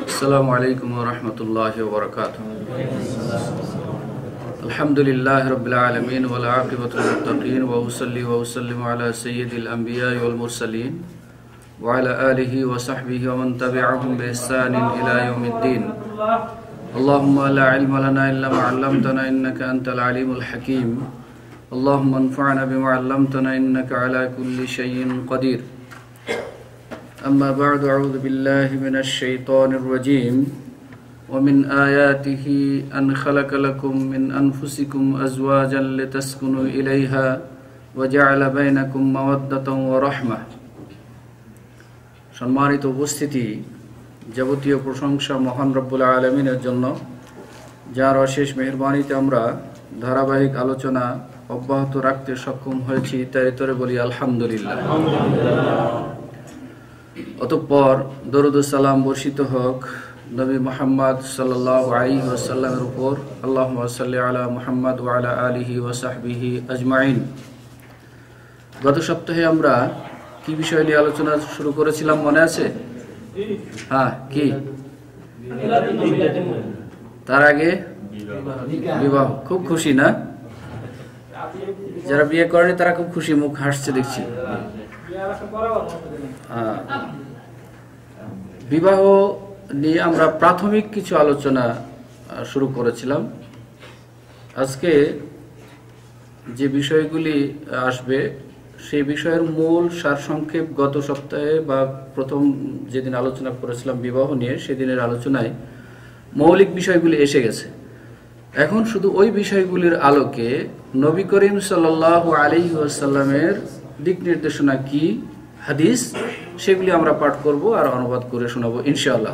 আসসালামু আলাইকুম ওয়া রাহমাতুল্লাহি ওয়া বারাকাতুহু। আলহামদুলিল্লাহি রাব্বিল আলামিন ওয়াল আকিবাতু লিল মুত্তাকিন ওয়া উসাল্লি ওয়া উসাল্লিমু আলা সাইয়্যিদিল আমবিয়াই ওয়াল মুরসালিন ওয়া আলা আলিহি ওয়া সাহবিহি ওয়া মান তাবি'আহুম বি ইহসানিন ইলা ইয়াউমিদ্দিন। আল্লাহুম্মা লা ইলমা লানা ইল্লা মা 'allamtana innaka antal alimul hakim। আল্লাহুম্মা আনফা'না বিমা 'allamtana innaka আলা কুল্লি শাইইন কাদির। أما بعد أعوذ بالله من الشيطان الرجيم ومن آياته أن خلق لكم من أنفسكم أزواجا لتسكنوا إليها وجعل بينكم مودة ورحمة। সম্মানিত উপস্থিতি, যাবতীয় প্রশংসা মহান রব্বুল আলামিনের জন্য, যার অশেষ মেহেরবানিতে আমরা ধারাবাহিক আলোচনা অব্যাহত রাখতে সক্ষম হয়েছি, তার ভিতরে বলি আলহামদুলিল্লাহ। অতঃপর দরুদ ও সালাম বর্ষিত হোক নবী মুহাম্মদ সাল্লাল্লাহু আলাইহি ওয়াসাল্লামের উপর। আল্লাহুম্মা সাল্লি আলা মুহাম্মদ ওয়া আলা আলিহি ওয়া সাহবিহি আজমাইন। গত সপ্তাহে আমরা কি বিষয় নিয়ে আলোচনা শুরু করেছিলাম মনে আছে? হ্যাঁ, কি? তার আগে বিবাহ। খুব খুশি না? যারা বিয়ে করেনি তারা খুব খুশি, মুখ হাসছে দেখছি। বিবাহ নিয়ে আমরা প্রাথমিক কিছু আলোচনা শুরু করেছিলাম। আজকে যে বিষয়গুলি আসবে সেই বিষয়ের মূল সারসংক্ষেপ গত সপ্তাহে বা প্রথম যেদিন আলোচনা করেছিলাম বিবাহ নিয়ে, সেদিনের আলোচনায় মৌলিক বিষয়গুলি এসে গেছে। এখন শুধু ওই বিষয়গুলির আলোকে নবী করিম সাল্লাল্লাহু আলাইহি ওয়াসাল্লামের দিক নির্দেশনা কি, হাদিস, সেগুলি আমরা পাঠ করব আর অনুবাদ করে শোনাবো ইনশাআল্লাহ।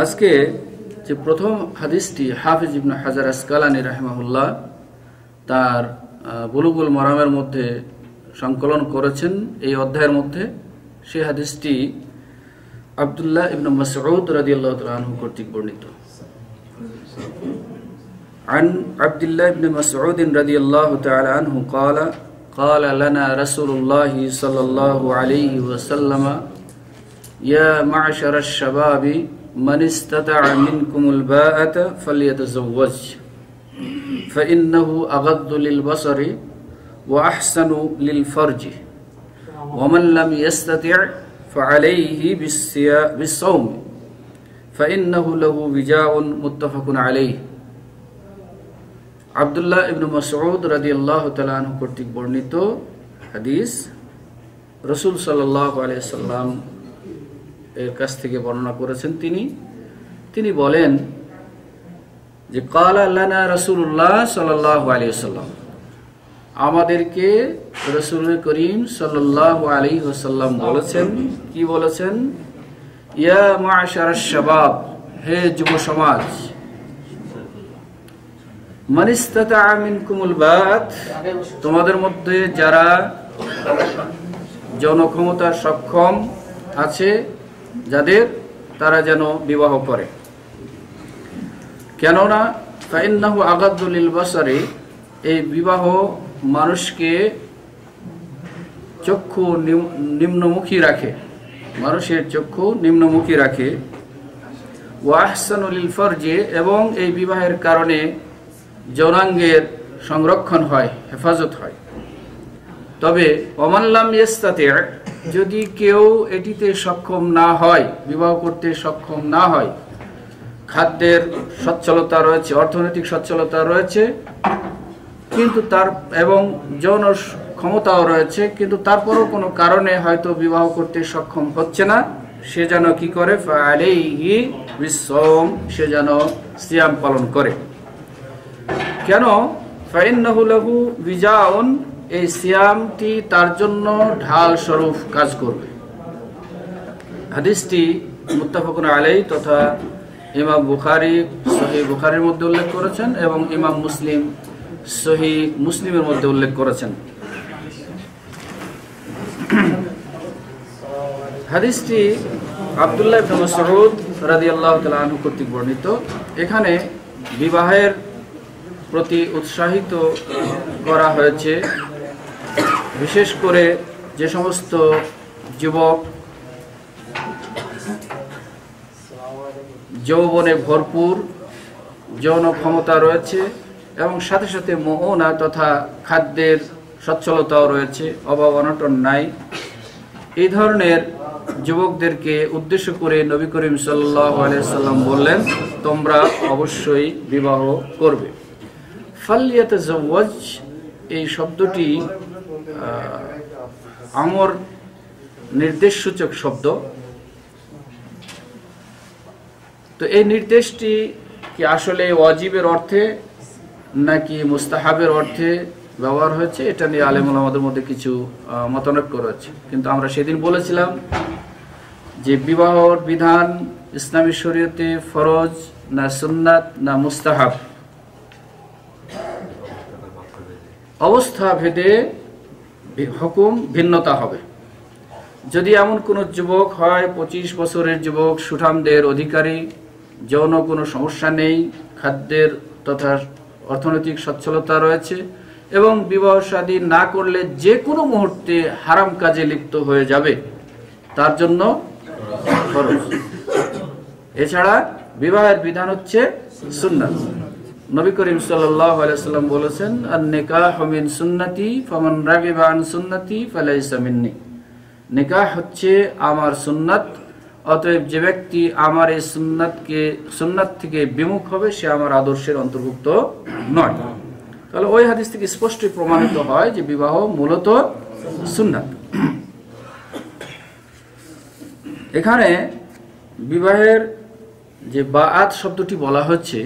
আজকে যে প্রথম হাদিসটি হাফিজ ইবনে হাজার আসকালানী রাহিমাহুল্লাহ তার বুলুগুল মারামের মধ্যে সংকলন করেছেন এই অধ্যায়ের মধ্যে, সেই হাদিসটি আব্দুল্লাহ ইবনে মাসউদ রাদিয়াল্লাহু তাআলা আনহু কর্তৃক বর্ণিত। عن عبد الله بن مسعود رضي الله تعالى عنه قال قال لنا رسول الله صلى الله عليه وسلم يا معشر الشباب من استطاع منكم الباءة فليتزوج فإنه أغض للبصر وأحسن للفرج ومن لم يستطع فعليه بالصوم فإنه له وجاء متفق عليه। আব্দুল্লাহ ইবনে মাসউদ রাদিয়াল্লাহু তাআলা আনহু কর্তৃক বর্ণিত হাদিস, রাসূল সাল্লাল্লাহু আলাইহি সাল্লাম এর কাছ থেকে বর্ণনা করেছেন। তিনি বলেন যে ক্বালা লানা রাসূলুল্লাহ সাল্লাল্লাহু আলাইহি ওয়াসাল্লাম, আমাদেরকে রাসূল করিম সাল্লাল্লাহু আলাইহি ওয়াসাল্লাম বলেছেন। কি বলেছেন? ইয়া মা'শারাশ শাবাব, হে যুব সমাজ, মান ইসতাতা'a মিনকুমুল বাত, তোমাদের মধ্যে যারা জনক্ষমতার সক্ষম আছে যাদের, তারা যেন বিবাহ করে। কেননা ফাইন্নাহু আগাদ্দু লিল বাসারি, এই বিবাহ মানুষকে চক্ষু নিম্নমুখী রাখে, মানুষের চক্ষু নিম্নমুখী রাখে। ওয়া আহসানু লিল ফারজি, এবং এই বিবাহের কারণে যৌনাঙ্গের সংরক্ষণ হয়, হেফাজত হয়। তবে ওমান লাম ইস্তাতি', যদি কেউ এটিতে সক্ষম না হয়, বিবাহ করতে সক্ষম না হয়, খাদ্যের সচ্ছলতা রয়েছে, অর্থনৈতিক সচ্ছলতা রয়েছে, কিন্তু তার এবং যৌন ক্ষমতাও রয়েছে, কিন্তু তারপরও কোনো কারণে হয়তো বিবাহ করতে সক্ষম হচ্ছে না, সে যেন কি করে? ফাআলাইহি বিসসাওম, সে যেন সিয়াম পালন করে। কেন? ফাইন্নাহু লাহু বিজাউন, এই সিয়ামটি তার জন্য ঢাল স্বরূপ কাজ করবে। হাদিসটি মুত্তাফাকুন আলাইহি তথা ইমাম বুখারী সহিহ বুখারীর মধ্যে উল্লেখ করেছেন এবং ইমাম মুসলিম সহিহ মুসলিমের মধ্যে উল্লেখ করেছেন। হাদিসটি আব্দুল্লাহ ইবনে মাসউদ রাদিয়াল্লাহু তাআলা আনহু কর্তৃক বর্ণিত। এখানে বিবাহের প্রতি উৎসাহিত করা হয়েছে বিশেষ করে যে সমস্ত যুবক যৌবনে ভরপুর, যৌন ক্ষমতা রয়েছে এবং সাথে সাথে মোহনা তথা খাদ্যের সচ্ছলতাও রয়েছে, অভাব অনটন নাই, এই ধরনের যুবকদেরকে উদ্দেশ্য করে নবী করিম সাল্লাল্লাহু আলাইহি ওয়াসাল্লাম বললেন, তোমরা অবশ্যই বিবাহ করবে। ফালইয়াতাজাওয়াজ, এই শব্দটি আমর নির্দেশসূচক শব্দ। তো এই নির্দেশটি কি আসলে ওয়াজিবের অর্থে নাকি মুস্তাহাবের অর্থে ব্যবহার হয়েছে, এটা নিয়ে আলেম ওলামাদের মধ্যে কিছু মতানৈক্য রয়েছে। কিন্তু আমরা সেদিন বলেছিলাম যে বিবাহর বিধান ইসলামী শরীয়তে ফরজ না সুন্নাত না মুস্তাহাব, অবস্থা ভেদে হুকুম ভিন্নতা হবে। যদি এমন কোনো যুবক হয়, 25 বছরের যুবক, সুঠামদের অধিকারী, যৌন কোনো সমস্যা নেই, খাদ্যের তথা অর্থনৈতিক সচ্ছলতা রয়েছে এবং বিবাহ শাদী না করলে যে কোনো মুহূর্তে হারাম কাজে লিপ্ত হয়ে যাবে, তার জন্য ফরজ। এছাড়া বিবাহের বিধান হচ্ছে সুন্নাত। নবী করিম সাল্লাল্লাহু আলাইহি ওয়াসাল্লাম বলেছেন, আন-নিকাহু মিন সুন্নতি ফামান রাগিবা আন সুন্নতি ফালাইসা মিন্নি। নিকাহ হচ্ছে আমার সুন্নাত, অতএব যে ব্যক্তি আমার এই সুন্নাত থেকে বিমুখ হবে সে আমার আদর্শের অন্তর্ভুক্ত নয়। তাহলে ওই হাদিস থেকে স্পষ্টই প্রমাণিত হয় যে বিবাহ মূলত সুন্নাত। এখানে বিবাহের যে বাআত শব্দটি বলা হচ্ছে,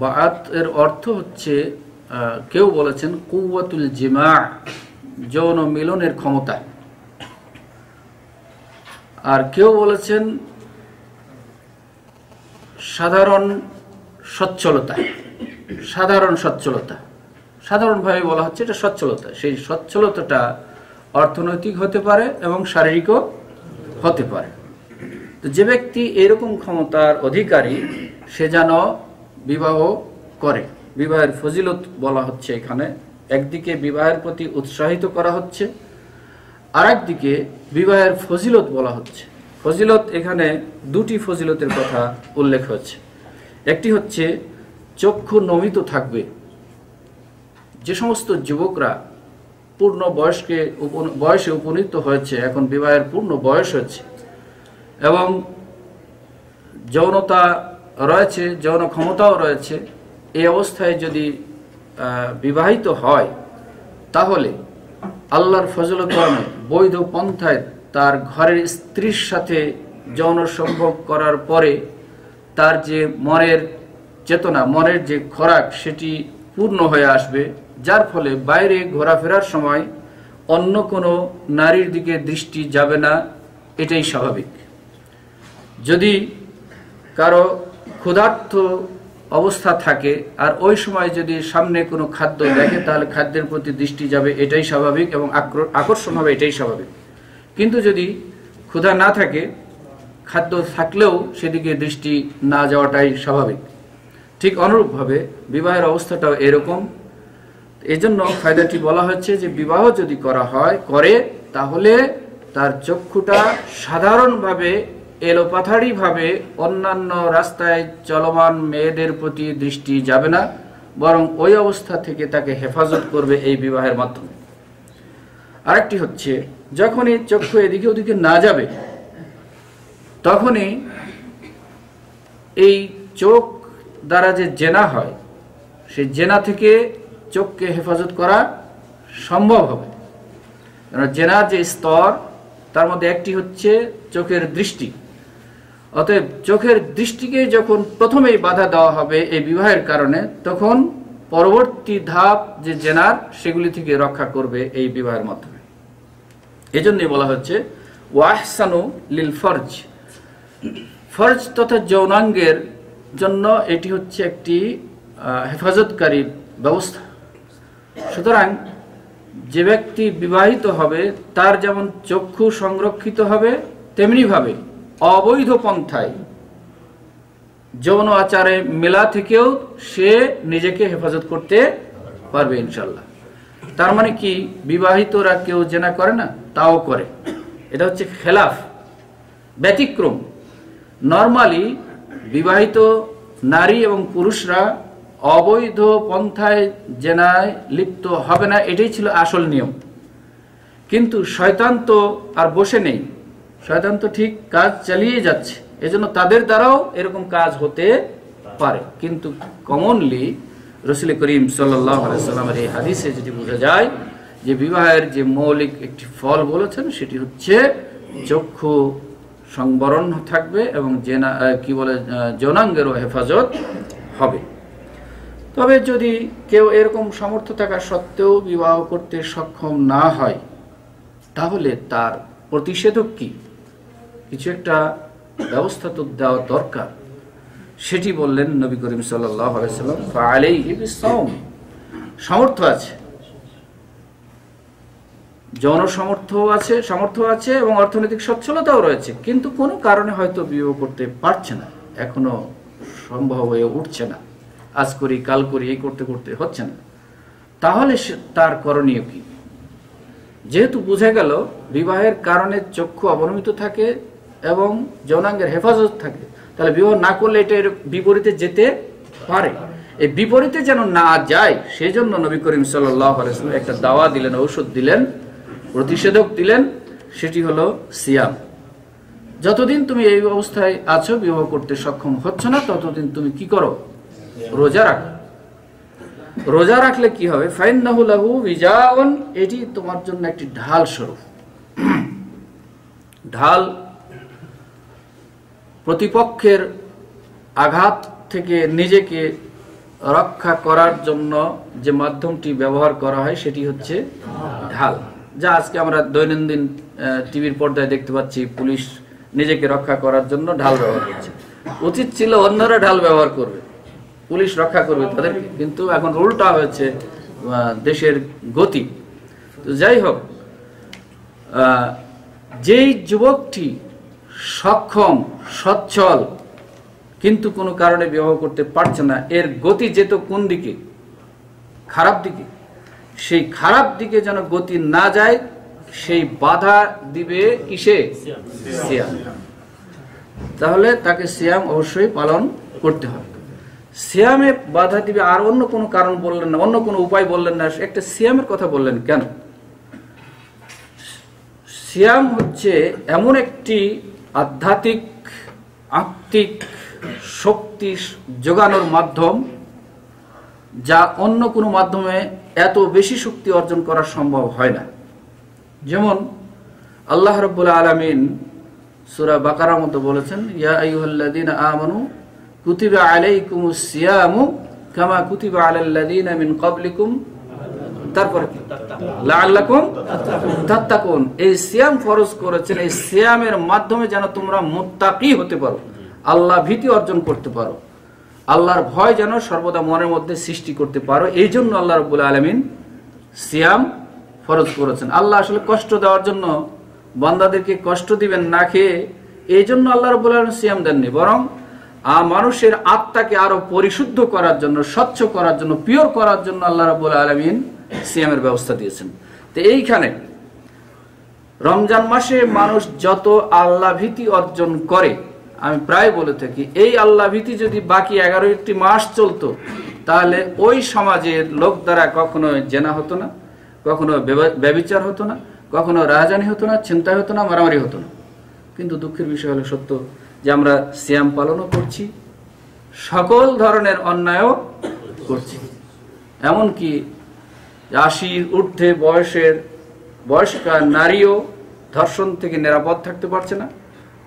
বাআত এর অর্থ হচ্ছে, কেউ বলেছেন কুওয়াতুল জিমা, যৌন মিলনের ক্ষমতা, আর কেউ বলেছেন সাধারণ সচ্ছলতা। সাধারণভাবে বলা হচ্ছে এটা সচ্ছলতা। সেই সচ্ছলতাটা অর্থনৈতিক হতে পারে এবং শারীরিকও হতে পারে। তো যে ব্যক্তি এরকম ক্ষমতার অধিকারী সে যেন বিবাহ করে। বিবাহের ফজিলত বলা হচ্ছে এখানে, একদিকে বিবাহের প্রতি উৎসাহিত করা হচ্ছে, আর একদিকে বিবাহের ফজিলত বলা হচ্ছে। ফজিলত, এখানে দুটি ফজিলতের কথা উল্লেখ হচ্ছে। একটি হচ্ছে চক্ষু নমিত থাকবে। যে সমস্ত যুবকরা পূর্ণ বয়সে উপনীত হয়েছে, এখন বিবাহের পূর্ণ বয়স হয়েছে এবং যৌনতা রয়েছে, যৌন ক্ষমতাও রয়েছে, এই অবস্থায় যদি বিবাহিত হয় তাহলে আল্লাহর ফজলত কারণে বৈধ পন্থায় তার ঘরের স্ত্রীর সাথে যৌন সম্ভোগ করার পরে তার যে মনের চেতনা, মনের যে খোরাক, সেটি পূর্ণ হয়ে আসবে, যার ফলে বাইরে ঘোরাফেরার সময় অন্য কোনো নারীর দিকে দৃষ্টি যাবে না, এটাই স্বাভাবিক। যদি কারো ক্ষুধার্ত অবস্থা থাকে আর ওই সময় যদি সামনে কোনো খাদ্য দেখে তাহলে খাদ্যের প্রতি দৃষ্টি যাবে, এটাই স্বাভাবিক, এবং আকর্ষণ হবে, এটাই স্বাভাবিক। কিন্তু যদি ক্ষুধা না থাকে, খাদ্য থাকলেও সেদিকে দৃষ্টি না যাওয়াটাই স্বাভাবিক। ঠিক অনুরূপভাবে বিবাহের অবস্থাটাও এরকম। এই জন্য ফায়দাটি বলা হচ্ছে যে বিবাহ যদি করা হয়, তাহলে তার চক্ষুটা সাধারণভাবে এলোপাথারিভাবে অন্যান্য রাস্তায় চলমান মেয়েদের প্রতি দৃষ্টি যাবে না, বরং ওই অবস্থা থেকে তাকে হেফাজত করবে এই বিবাহের মাধ্যমে। আরেকটি হচ্ছে, যখনই চক্ষু এদিকে ওদিকে না যাবে তখনই এই চোখ দ্বারা যে জেনা হয়, সেই জেনা থেকে চোখকে হেফাজত করা সম্ভব হবে। জেনার যে স্তর, তার মধ্যে একটি হচ্ছে চোখের দৃষ্টি। অতএব চোখের দৃষ্টিকে যখন প্রথমেই বাধা দেওয়া হবে এই বিবাহের কারণে, তখন পরবর্তী ধাপ যে জেনার, সেগুলি থেকে রক্ষা করবে এই বিবাহের মাধ্যমে। এজন্যই বলা হচ্ছে ওয়াহসানু লিল ফরজ। ফরজ তথা যৌনাঙ্গের জন্য এটি হচ্ছে একটি হেফাজতকারী ব্যবস্থা। সুতরাং যে ব্যক্তি বিবাহিত হবে তার যেমন চক্ষু সংরক্ষিত হবে, তেমনিভাবে অবৈধ পন্থায় যৌন আচারে মেলা থেকেও সে নিজেকে হেফাজত করতে পারবে ইনশাল্লাহ। তার মানে কি বিবাহিতরা কেউ জেনা করে না? তাও করে। এটা হচ্ছে খেলাফ, ব্যতিক্রম। নরমালি বিবাহিত নারী এবং পুরুষরা অবৈধ পন্থায় জেনায় লিপ্ত হবে না, এটাই ছিল আসল নিয়ম। কিন্তু শয়তান তো আর বসে নেই, শয়তান তো ঠিক কাজ চালিয়ে যাচ্ছে, এজন্য তাদের দ্বারাও এরকম কাজ হতে পারে। কিন্তু কমনলি রাসূল করিম সাল্লাল্লাহু আলাইহি সাল্লামের এই হাদিসে যেটি বোঝা যায় যে বিবাহের যে মৌলিক একটি ফল বলেছেন সেটি হচ্ছে চক্ষু সংবরণ থাকবে এবং যৌনাঙ্গেরও হেফাজত হবে। তবে যদি কেউ এরকম সামর্থ্য থাকা সত্ত্বেও বিবাহ করতে সক্ষম না হয়, তাহলে তার প্রতিষেধক কি? কিছু একটা ব্যবস্থা তো দেওয়া দরকার। সেটি বললেন নবী করিম সাল্লাল্লাহু আলাইহি সাল্লাম, ফাআলাইহি বিসসাওম। সামর্থ্য আছে, যৌন সামর্থ্য আছে এবং অর্থনৈতিক সচ্ছলতাও রয়েছে, কিন্তু কোনো কারণে হয়তো বিবাহ করতে পারছে না, এখনো সম্ভব হয়ে উঠছে না, আজ করি কাল করি এই করতে করতে হচ্ছে না। তাহলে তার করণীয় কি? যেহেতু বোঝা গেল বিবাহের কারণে চক্ষু অবনমিত থাকে এবং যৌনাঙ্গের হেফাজত থাকে, তাহলে বিবাহ না করলে এটা এর বিপরীতে যেতে পারে। এই বিপরীতে যেন না যায় সেজন্য নবী করিম সাল্লাল্লাহু আলাইহি ওয়াসাল্লাম একটা দাওয়া দিলেন, ঔষধ দিলেন, প্রতিষেধক দিলেন, সেটি হলো সিয়াম। যতদিন তুমি এই অবস্থায় আছো, বিবাহ করতে সক্ষম হচ্ছ না, ততদিন তুমি কি করো? রোজা রাখো। রোজা রাখলে কি হবে? ফাইন্নাহু লাহু বিজাউন, এটি তোমার জন্য একটি ঢাল স্বরূপ। ঢাল প্রতিপক্ষের আঘাত থেকে নিজেকে রক্ষা করার জন্য যে মাধ্যমটি ব্যবহার করা হয় সেটি হচ্ছে ঢাল, যা আজকে আমরা দৈনন্দিন টিভির পর্দায় দেখতে পাচ্ছি। পুলিশ নিজেকে রক্ষা করার জন্য ঢাল ব্যবহার করছে। উচিত ছিল অন্যরা ঢাল ব্যবহার করবে, পুলিশ রক্ষা করবে তাদেরকে, কিন্তু এখন উল্টা হয়েছে দেশের গতি। তো যাই হোক, যেই যুবকটি সক্ষম সচ্ছল কিন্তু কোনো কারণে বিবাহ করতে পারছে না, এর গতি যেত কোন দিকে? খারাপ দিকে। সেই খারাপ দিকে যেন গতি না যায়, সেই বাধা দিবে কিসে? সিয়াম। তাহলে তাকে সিয়াম অবশ্যই পালন করতে হবে। সিয়ামে বাধা দিবে, আর অন্য কোনো কারণ বললেন না, অন্য কোনো উপায় বললেন না, একটা সিয়ামের কথা বললেন কেন? সিয়াম হচ্ছে এমন একটি আধ্যাত্মিক আত্মিক শক্তি যোগানোর মাধ্যম, যা অন্য কোনো মাধ্যমে এত বেশি শক্তি অর্জন করা সম্ভব হয় না। যেমন আল্লাহ রাব্বুল আলামিন সূরা বাকারার মধ্যে বলেছেন, ইয়া আইয়ুহাল্লাযীনা আমানু কুতিবা আলাইকুমুস সিয়ামু কামা কুতিবা আলাল্লাযীনা মিন ক্বাবলিকুম, তারপরে কি? লাআল্লাকুম তাত্তাকুন। এই সিয়াম ফরজ করেছেন, এই সিয়ামের মাধ্যমে যেন তোমরা মুত্তাকি হতে পারো, আল্লাহ ভীতি অর্জন করতে পারো, আল্লাহর ভয় যেন সর্বদা মনের মধ্যে সৃষ্টি করতে পারো। এই জন্য আল্লাহ রাব্বুল আলামিন সিয়াম ফরজ করেছেন। আল্লাহ আসলে কষ্ট দেওয়ার জন্য, বান্দাদেরকে কষ্ট দিবেন না খেয়ে, এই জন্য আল্লাহ রাব্বুল আলামিন সিয়াম দেননি, বরং মানুষের আত্মাকে আরো পরিশুদ্ধ করার জন্য, স্বচ্ছ করার জন্য, পিওর করার জন্য আল্লাহ রাব্বুল আলামিন সিয়ামের ব্যবস্থা দিয়েছেন। তো এইখানে রমজান মাসে মানুষ যত আল্লাহ ভীতি অর্জন করে, আমি প্রায় বলে থাকি, এই আল্লাহ ভীতি যদি বাকি 11টি মাস চলতো, তাহলে ওই সমাজের লোক দ্বারা কখনো জেনা হতো না, কখনো ব্যভিচার হতো না, কখনো রাহাজানি হতো না, ছিনতাই হতো না, মারামারি হতো না। কিন্তু দুঃখের বিষয় হলো সত্য যে আমরা সিয়াম পালনও করছি, সকল ধরনের অন্যায়ও করছি। এমনকি 80 ঊর্ধ্বে বয়স্কা নারীও ধর্ষণ থেকে নিরাপদ থাকতে পারছে না,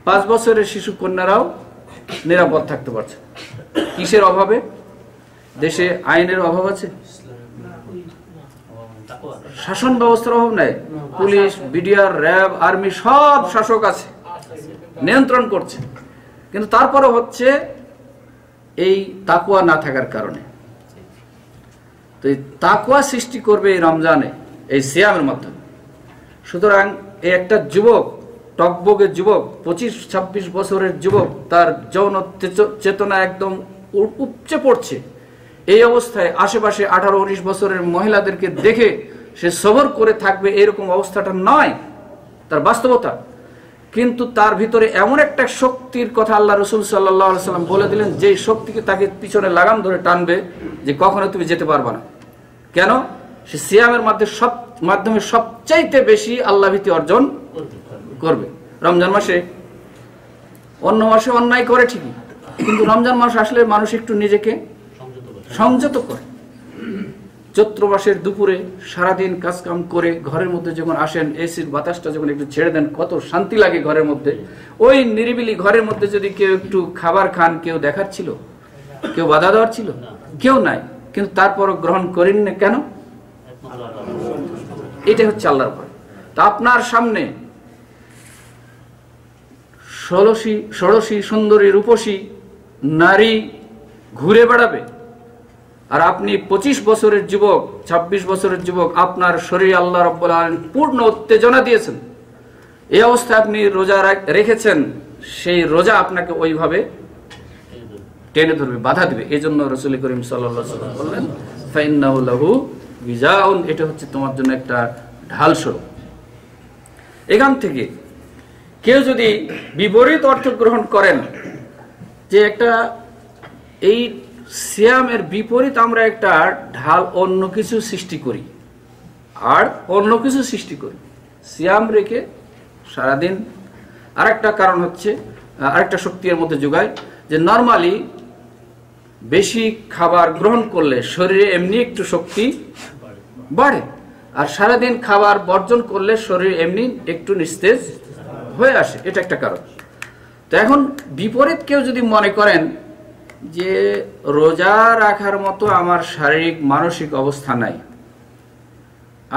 5 বছরের শিশু কন্যারাও নিরাপদ থাকতে পারছে। কিসের অভাবে? দেশে আইনের অভাব আছে, শাসন ব্যবস্থার অভাব নাই। পুলিশ, বিডিআর, র্যাব, আর্মি সব শাসক আছে, নিয়ন্ত্রণ করছে, কিন্তু তারপরে হচ্ছে এই তাকওয়া না থাকার কারণে। তো এই তাকওয়া সৃষ্টি করবে এই রমজানে, এই সিয়ামের মাধ্যমে। সুতরাং এই একটা যুবক, টকবগে যুবক, 25-26 বছরের যুবক, তার যৌন চেতনা একদম উপচে পড়ছে। এই অবস্থায় আশেপাশে 18-19 বছরের মহিলাদেরকে দেখে সে সবর করে থাকবে এরকম অবস্থাটা নয় তার বাস্তবতা, কিন্তু তার ভিতরে এমন একটা শক্তির কথা আল্লাহ রসুল সাল্লাল্লাহু আলাইহি ওয়াসাল্লাম বলে দিলেন, যে শক্তিকে তাকে পিছনে লাগাম ধরে টানবে যে কখনো তুমি যেতে পারবে না। কেন? সে সিয়ামের মাধ্যমে সবচাইতে বেশি আল্লাহ ভীতি অর্জন করবে। রমজান মাসে, অন্য মাসে অন্যায় করে ঠিকই, কিন্তু রমজান মাস আসলে মানুষ একটু নিজেকে সংযত করে। চৈত্র মাসের দুপুরে সারাদিন কাজকাম করে ঘরের মধ্যে যখন আসেন, এসির বাতাসটা যখন একটু ছেড়ে দেন, কত শান্তি লাগে ঘরের মধ্যে। ওই নিরিবিলি ঘরের মধ্যে যদি কেউ একটু খাবার খান, কেউ দেখার ছিল, কেউ বাধা দেওয়ার ছিল, কেউ নাই, কিন্তু তারপরও গ্রহণ করেন না কেন? এটা হচ্ছে আল্লাহর ভয়। তা আপনার সামনে ষোড়শী সুন্দরী রূপসী নারী ঘুরে বেড়াবে, আর আপনি 25 বছরের যুবক, 26 বছরের যুবক, আপনার শরীরে আল্লাহ রাব্বুল আলামিন পূর্ণ উত্তেজনা দিয়েছেন, এই অবস্থায় আপনি রোজা রেখেছেন, সেই রোজা আপনাকে ওইভাবে টেনে ধরবে, বাধা দিবে। এই জন্য রাসূল করিম সাল্লাল্লাহু আলাইহি ওয়াসাল্লাম বললেন, ফাইন্নাহু লাহু বিজাউন, এটা হচ্ছে তোমার জন্য একটা ঢাল স্বরূপ। এখান থেকে কেউ যদি বিপরীত অর্থ গ্রহণ করেন যে একটা এই সিয়ামের বিপরীত আমরা একটা ঢাল অন্য কিছু সৃষ্টি করি, আর অন্য কিছু সৃষ্টি করি সিয়াম রেখে সারাদিন। আরেকটা কারণ হচ্ছে, আরেকটা শক্তি এর মধ্যে যোগায়, যে নরমালি বেশি খাবার গ্রহণ করলে শরীরে এমনি একটু শক্তি বাড়ে, আর সারাদিন খাবার বর্জন করলে শরীর এমনি একটু নিস্তেজ হয়ে আসে, এটা একটা কারণ। তো এখন বিপরীত কেউ যদি মনে করেন যে রোজা রাখার মতো আমার শারীরিক মানসিক অবস্থা নাই,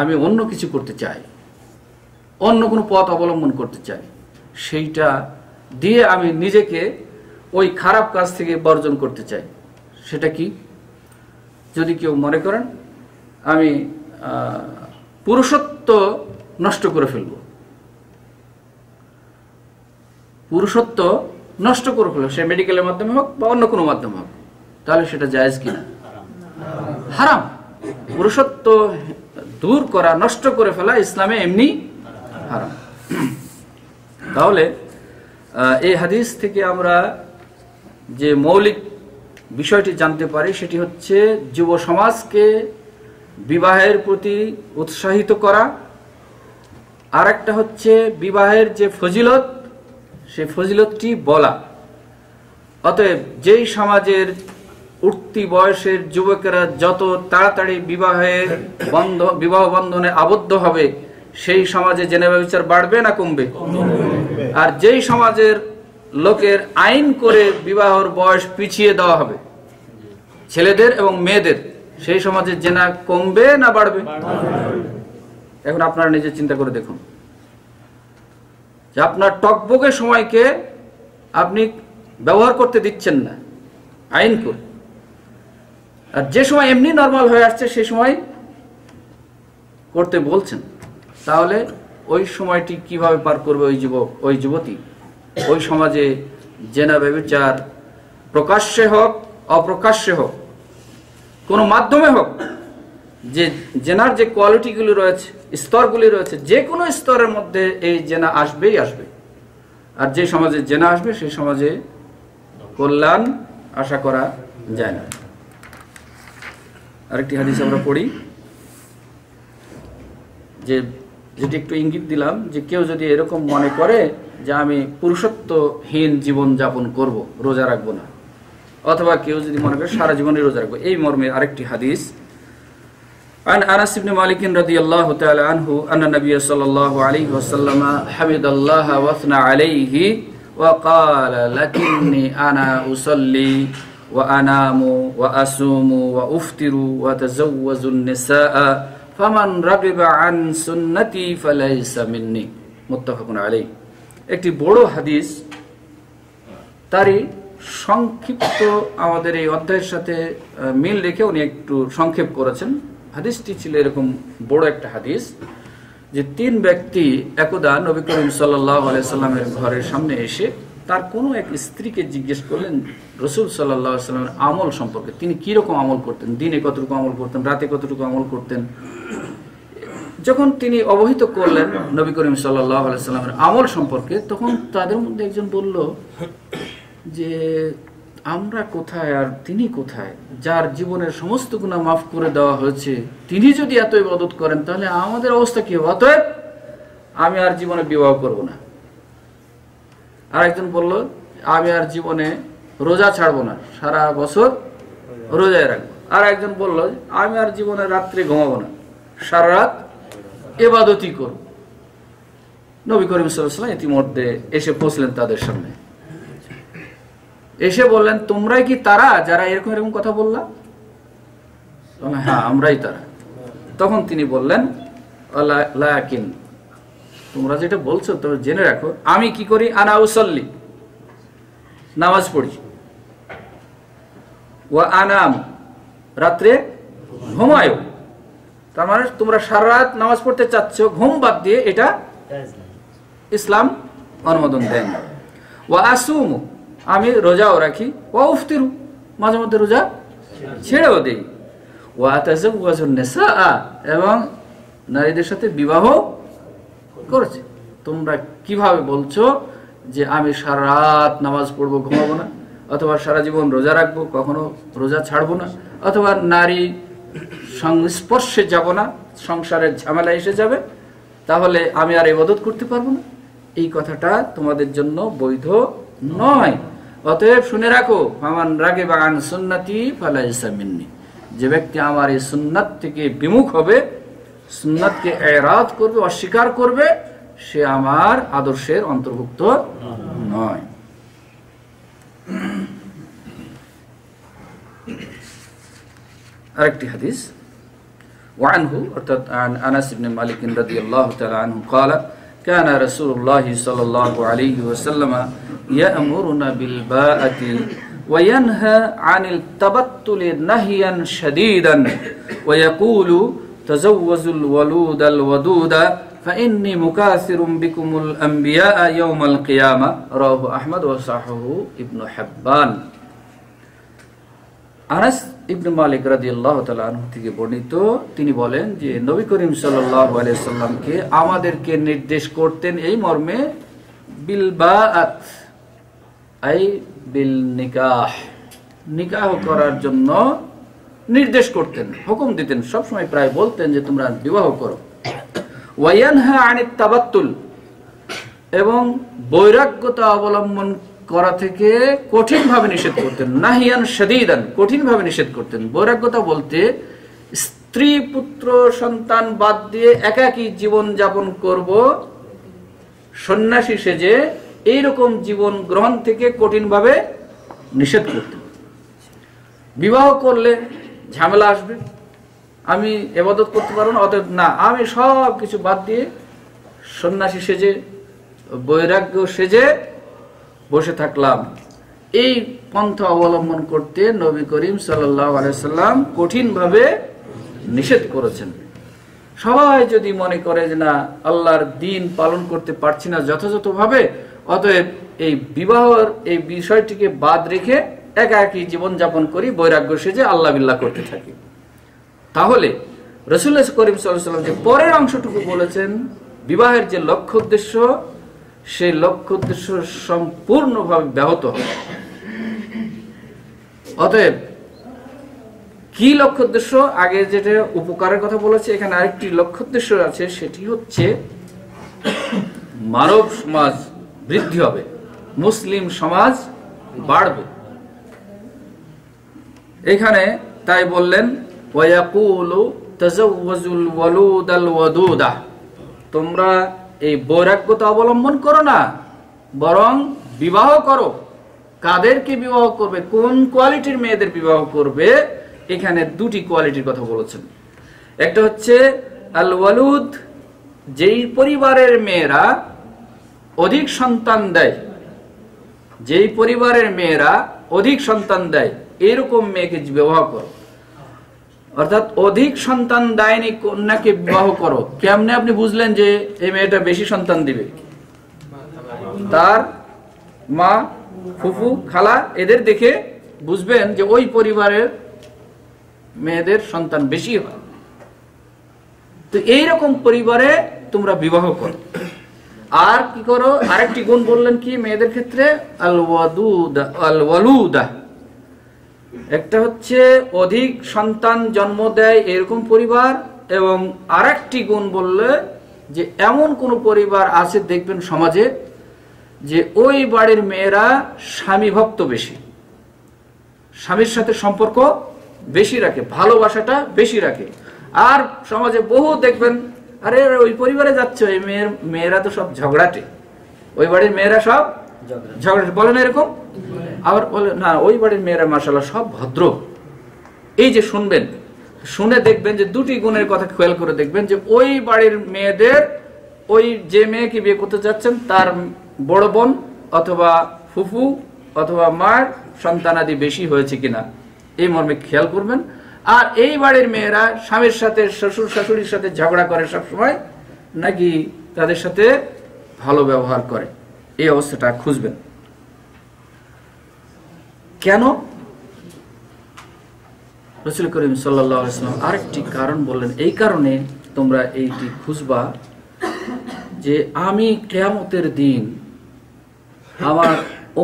আমি অন্য কিছু করতে চাই, অন্য কোনো পথ অবলম্বন করতে চাই, সেইটা দিয়ে আমি নিজেকে ওই খারাপ কাজ থেকে বর্জন করতে চাই, সেটা কি? যদি কেউ মনে করেন আমি পুরুষত্ব নষ্ট করে ফেলবো, পুরুষত্ব নষ্ট করে ফেলবো, সে মেডিকেলের মাধ্যমে হোক বা অন্য কোনো মাধ্যমে হোক, তাহলে সেটা জায়েজ কিনা? হারাম। পুরুষত্ব দূর করা, নষ্ট করে ফেলা ইসলামে এমনি হারাম। তাহলে এই হাদিস থেকে আমরা যে মৌলিক বিষয়টি জানতে পারি সেটি হচ্ছে যুব সমাজকে বিবাহের প্রতি উৎসাহিত করা, আর একটা হচ্ছে বিবাহের যে ফজিলত, সেই ফজিলতটি বলা। অতএব যেই সমাজের উঠতি বয়সের যুবকেরা যত তাড়াতাড়ি বিবাহ বন্ধনে আবদ্ধ হবে, সেই সমাজে জেনেভা বিচার বাড়বে না কমবে? আর যেই সমাজের লোকের আইন করে বিবাহের বয়স পিছিয়ে দেওয়া হবে ছেলেদের এবং মেয়েদের, সেই সমাজে জেনা কমবে না বাড়বে? এখন আপনারা নিজে চিন্তা করে দেখুন যে আপনার টকবকে সময়কে আপনি ব্যবহার করতে দিচ্ছেন না আইন করে, আর যে সময় এমনি নরমাল হয়ে আসছে সে সময় করতে বলছেন, তাহলে ওই সময়টি কিভাবে পার করবে ওই যুবক, ওই যুবতী? ওই সমাজে জেনা ব্যভিচার প্রকাশ্যে হোক অপ্রকাশ্যে হোক, কোনো মাধ্যমে হোক, যে জেনার যে কোয়ালিটিগুলি রয়েছে, স্তরগুলি রয়েছে, যে কোনো স্তরের মধ্যে এই জেনা আসবেই আসবে। আর যে সমাজে জেনা আসবে সেই সমাজে কল্যাণ আশা করা যায় না। আরেকটি হাদিস আমরা পড়ি, যেটি একটু ইঙ্গিত দিলাম, যে কেউ যদি এরকম মনে করে যে আমি পুরুষত্বহীন জীবন যাপন করব, রোজা রাখবো না, অথবা কেউ যদি মনে করে সারা জীবনই রোজা রাখবো, এই মর্মে আরেকটি হাদিস। عن أنس بن مالك رضي الله تعالى عنه أن النبي صلى الله عليه وسلم حمد الله واثنى عليه وقال لكني أنا أصلي وأنام وأصوم وأفطر وأتزوج النساء فمن رغب عن سنتي فليس مني متفق عليه। একটি বড় হাদিস, তারই সংক্ষিপ্ত আমাদের এই অধ্যায়ের সাথে মিল রেখে উনি একটু সংক্ষেপ করেছেন। হাদিসটি ছিল এরকম বড় একটা হাদিস যে তিন ব্যক্তি একদা নবী করিম সাল্লাল্লাহু আলাইহি সাল্লামের ঘরের সামনে এসে তার কোনো এক স্ত্রীকে জিজ্ঞেস করলেন রাসূল সাল্লাল্লাহু আলাইহি সাল্লামের আমল সম্পর্কে, তিনি কি রকম আমল করতেন, দিনে কতটুকু আমল করতেন, রাতে কতটুকু আমল করতেন। যখন তিনি অবহিত করলেন নবী করিম সাল্লাল্লাহু আলাইহি সাল্লামের আমল সম্পর্কে, তখন তাদের মধ্যে একজন বলল যে আমরা কোথায় আর তিনি কোথায়? যার জীবনের সমস্ত গুনাহ মাফ করে দেওয়া হয়েছে, তিনি যদি এত ইবাদত করেন তাহলে আমাদের অবস্থা কি হবে? অতএব আমি আর জীবনে বিবাহ করব না। আর একজন বলল আমি আর জীবনে রোজা ছাড়বো না, সারা বছর রোজায় রাখবো। আর একজন বলল আমি আর জীবনে রাত্রে ঘুমাবো না, সারা রাত ইবাদতই করব। নবী করিম সাল্লাল্লাহু আলাইহি ওয়াসাল্লাম ইতিমধ্যে এসে পৌঁছলেন তাদের সামনে, এসে বললেন তোমরাই কি তারা যারা এরকম এরকম কথা বললা? হ্যাঁ, আমরাই তারা। তখন তিনি বললেন লাকিন, তোমরা যেটা বলছো তো জেনে রাখো, আমি কি করি? আনা উসাল্লি, নামাজ পড়ি, ওয়া আনাম, রাত্রে ঘুমায়ও। তার মানে তোমরা সারা রাত নামাজ পড়তে চাচ্ছ ঘুম বাদ দিয়ে, এটা ইসলাম অনুমোদন দেন। ওয়া আসুমু, আমি রোজাও রাখি, ওয়া উফতিরু, মাঝে মধ্যে রোজা ছেড়েও দেই। ওয়া তাযাওয়াজুন নিসা, এবং নারীদের সাথে বিবাহ করেছে। তোমরা কিভাবে বলছো যে আমি সারা রাত নামাজ পড়বো ঘুমাবো না, অথবা সারা জীবন রোজা রাখবো, কখনো রোজা ছাড়বো না, অথবা নারী সংস্পর্শে যাব না, সংসারের ঝামেলা এসে যাবে, তাহলে আমি আর ইবাদত করতে পারবো না? এই কথাটা তোমাদের জন্য বৈধ নয়। অতএব শুনে রাখো, ফামান রাগিবা আন সুন্নতি ফালাইসা মিন্নি, যে ব্যক্তি আমার এই সুন্নাত থেকে বিমুখ হবে, সুন্নাতকে এরাদ করবে, অস্বীকার করবে, সে আমার আদর্শের অন্তর্ভুক্ত নয়। আরেকটি হাদিস, وعنه অর্থাৎ আনাস ইবনে মালিক রাদিয়াল্লাহু তাআলা আনহু قال كان رسول الله صلى الله عليه وسلم يأمرنا بالباءة وينهى عن التبتل نهيا شديدا ويقول تزوجوا الولود الودود فإني مكاثر بكم الأنبياء يوم القيامة رواه أحمد وصححه ابن حبان। আনাস ইবনে মালিক রাদিয়াল্লাহু তাআলা আনহু থেকে বর্ণিত, তিনি বলেন যে নবী করিম সাল্লাল্লাহু আলাইহি সাল্লামকে আমাদেরকে নির্দেশ করতেন এই মর্মে, বিল বাআত আই বিল নিকাহ, নিকাহ করার জন্য নির্দেশ করতেন, হুকুম দিতেন, সব সময় প্রায় বলতেন যে তোমরা বিবাহ করো। ওয়া ইয়ানহা আনিত তাবাত্তুল, এবং বৈরাগ্যতা অবলম্বন করা থেকে কঠিনভাবে নিষেধ করতেন। নাহিয়ান শাদীদান, কঠিনভাবে নিষেধ করতেন। বৈরাগ্যতা বলতে স্ত্রী পুত্র সন্তান বাদ দিয়ে একাকী জীবন যাপন করব, সন্ন্যাসী সেজে, এইরকম জীবন গ্রহণ থেকে কঠিনভাবে নিষেধ করতেন। বিবাহ করলে ঝামেলা আসবে, আমি ইবাদত করতে পারবো না, অতএব না, আমি সব কিছু বাদ দিয়ে সন্ন্যাসী সেজে, বৈরাগ্য সেজে বসে থাকলাম। এই পন্থা অবলম্বন করতে নবী করিম সাল্লাল্লাহু আলাইহি সাল্লাম কঠিনভাবে নিষেধ করেছেন। সবাই যদি মনে করে যে না, আল্লাহর দ্বীন পালন করতে পারছি না যথাযথভাবে, অতএব এই বিবাহের এই বিষয়টিকে বাদ রেখে একাকী জীবন যাপন করি, বৈরাগ্য সেজে আল্লাহ বিল্লাহ করতে থাকি, তাহলে রাসূলুল্লাহ করিম সাল্লাল্লাহু আলাইহি ওয়াসাল্লাম যে পরের অংশটুকু বলেছেন, বিবাহের যে লক্ষ্য উদ্দেশ্য, সেই লক্ষ্য উদ্দেশ্য সম্পূর্ণভাবে ব্যাহত হবে। অতএব কি লক্ষ্য উদ্দেশ্য? আগে যেটা উপকারের কথা বলেছে, এখানে আরেকটি লক্ষ্য উদ্দেশ্য আছে, সেটি হচ্ছে মানব সমাজ বৃদ্ধি হবে, মুসলিম সমাজ বাড়বে। এখানে তাই বললেন ওয়ায়াকুলু তাযাওয়াজুল ওয়ালুদাল ওয়াদুদা, তোমরা এই বৈরাগ্যতা অবলম্বন করো না, বরং বিবাহ করো। কাদেরকে বিবাহ করবে, কোন কোয়ালিটির মেয়েদের বিবাহ করবে? এখানে দুটি কোয়ালিটির কথা বলেছেন। একটা হচ্ছে আল ওয়ালুদ, যেই পরিবারের মেয়েরা অধিক সন্তান দেয়, যেই পরিবারের মেয়েরা অধিক সন্তান দেয়, এরকম মেয়েকে বিবাহ করো। অর্থাৎ অধিক সন্তান দায়নি কন্যাকে বিবাহ করো। কেমনে আপনি বুঝলেন যে এই মেয়েটা বেশি সন্তান দিবে? তার মা, ফুফু, খালা, এদের দেখে বুঝবেন যে ওই পরিবারের মেয়েদের সন্তান বেশি হয়। তো এইরকম পরিবারে তোমরা বিবাহ করো। আর কি করো, আরেকটি গুণ বললেন কি মেয়েদের ক্ষেত্রে, আল ওয়ালুদা, একটা হচ্ছে অধিক সন্তান জন্ম দেয় এরকম পরিবার, এবং আরেকটি গুণ বললে যে এমন কোন পরিবার আছে দেখবেন সমাজে যে ওই বাড়ির মেয়েরা স্বামী ভক্ত বেশি, স্বামীর সাথে সম্পর্ক বেশি রাখে, ভালোবাসাটা বেশি রাখে। আর সমাজে বহু দেখবেন, আরে ওই পরিবারে যাচ্ছে, ওই মেয়েরা তো সব ঝগড়াটে, ওই বাড়ির মেয়েরা সব ঝগড়াটে, বলে না এরকম? আবার বলে না, ওই বাড়ির মেয়েরা মাশাআল্লাহ সব ভদ্র। এই যে শুনবেন, শুনে দেখবেন যে দুটি গুণের কথা খেয়াল করে দেখবেন যে ওই বাড়ির মেয়েদের, ওই যে মেয়েকে বিয়ে করতে যাচ্ছেন তার বড় বোন অথবা ফুফু অথবা মার সন্তানাদি বেশি হয়েছে কিনা, এই মর্মে খেয়াল করবেন। আর এই বাড়ির মেয়েরা স্বামীর সাথে, শ্বশুর শাশুড়ির সাথে ঝগড়া করে সবসময়, নাকি তাদের সাথে ভালো ব্যবহার করে, এই অবস্থাটা খুঁজবেন। কেন? রাসূল করিম সাল্লাল্লাহু আলাইহি ওয়াসাল্লাম আরেকটি কারণ বললেন, এই কারণে তোমরা এইটি খুঁজবা যে আমি কিয়ামতের দিন আমার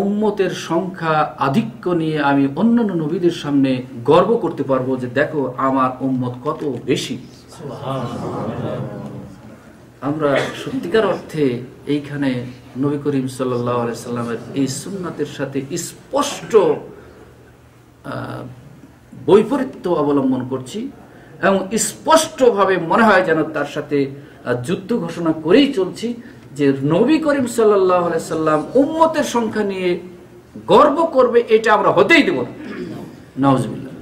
উম্মতের সংখ্যা আধিক্য নিয়ে আমি অন্যান্য নবীদের সামনে গর্ব করতে পারবো যে দেখো আমার উম্মত কত বেশি। আমরা সত্যিকার অর্থে এইখানে নবী করিম সাল্লাল্লাহু আলাইহি সাল্লামের এই সুন্নাতের সাথে স্পষ্ট বৈপরীত্য অবলম্বন করছি, এবং স্পষ্টভাবে মনে হয় যেন তার সাথে যুদ্ধ ঘোষণা করেই চলছি যে নবী করিম সাল্লাল্লাহু আলাইহি সাল্লাম উম্মতের সংখ্যা নিয়ে গর্ব করবে, এটা আমরা হতেই দেব না, নাউজুবিল্লাহ।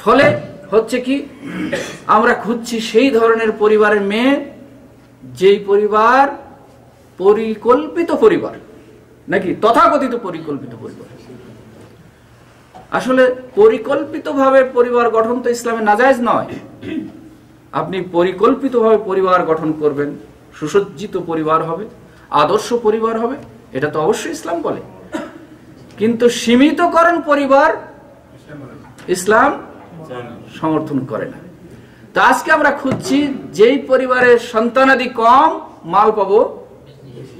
ফলে হচ্ছে কি, আমরা খুঁজছি সেই ধরনের পরিবারের মেয়ে যেই পরিবার পরিকল্পিত পরিবার, নাকি তথাকথিত পরিকল্পিত পরিবার। আসলে পরিকল্পিতভাবে পরিবার গঠন তো ইসলামে নাজায়েজ নয়। আপনি পরিকল্পিতভাবে পরিবার গঠন করবেন, সুসজ্জিত পরিবার হবে, আদর্শ পরিবার হবে, এটা তো অবশ্যই ইসলাম বলে। কিন্তু সীমিতকরণ পরিবার ইসলাম সমর্থন করে না। তো আজকে আমরা খুঁজছি যেই পরিবারের সন্তানাদি কম, মাল পাবো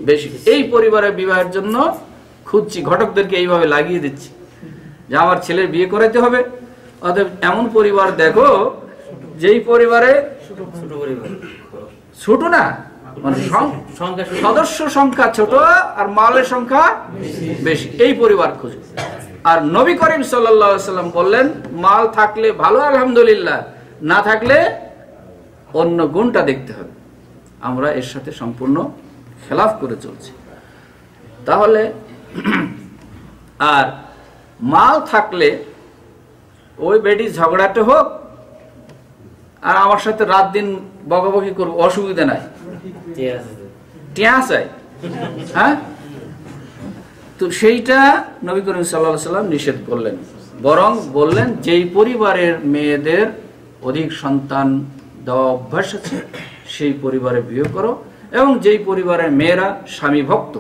বেশি, এই পরিবারের বিবাহের জন্য খুঁজছি, ঘটকদেরকে এইভাবে লাগিয়ে দিচ্ছি যে আমার ছেলের বিয়ে করাইতে হবে, অতএব এমন পরিবার দেখো যেই পরিবারে ছোট না, মানে সদস্য সংখ্যা ছোট আর মালের সংখ্যা বেশি, এই পরিবার খুঁজে। আর নবী করিম সাল্লাল্লাহু আলাইহি সাল্লাম বললেন মাল থাকলে ভালো আলহামদুলিল্লাহ, না থাকলে অন্য গুণটা দেখতে হবে। আমরা এর সাথে সম্পূর্ণ খেলাফ করে চলছি। তাহলে আর মাল থাকলে ওই বেটি ঝগড়াটে হোক আর আমার সাথে রাত দিন বকাবকি করবো, অসুবিধা নাই, টিয়া চাই, হ্যাঁ। তো সেইটা নবী করিম সাল্লাল্লাহু আলাইহি সাল্লাম নিষেধ করলেন, বরং বললেন যেই পরিবারের মেয়েদের অধিক সন্তান দেওয়া অভ্যাস আছে সেই পরিবারে বিয়ে করো, এবং যেই পরিবারের মেয়েরা স্বামী ভক্ত,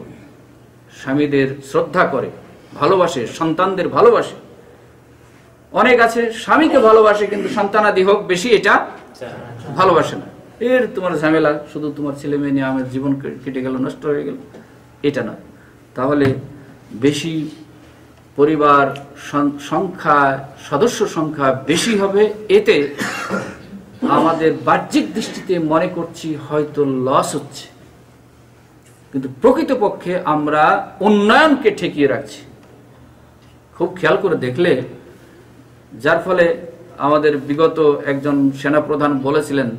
স্বামীদের শ্রদ্ধা করে, ভালোবাসে, সন্তানদের ভালোবাসে। অনেক আছে স্বামীকে ভালোবাসে কিন্তু সন্তানাদি হোক বেশি, এটা ভালোবাসে না, এর তোমার ঝামেলা, শুধু তোমার ছেলে মেয়ে নিয়ে আমার জীবন কেটে গেল, নষ্ট হয়ে গেল, এটা নয়। তাহলে বেশি পরিবার সংখ্যা, সদস্য সংখ্যা বেশি হবে, এতে আমাদের বাহ্যিক দৃষ্টিতে মনে করছি হয়তো লস হচ্ছে, কিন্তু প্রকৃতপক্ষে আমরা উন্নয়নকে ঠেকিয়ে রাখছি। খুব খেয়াল করে দেখলে, যার ফলে আমাদের বিগত একজন সেনাপ্রধান বলেছিলেন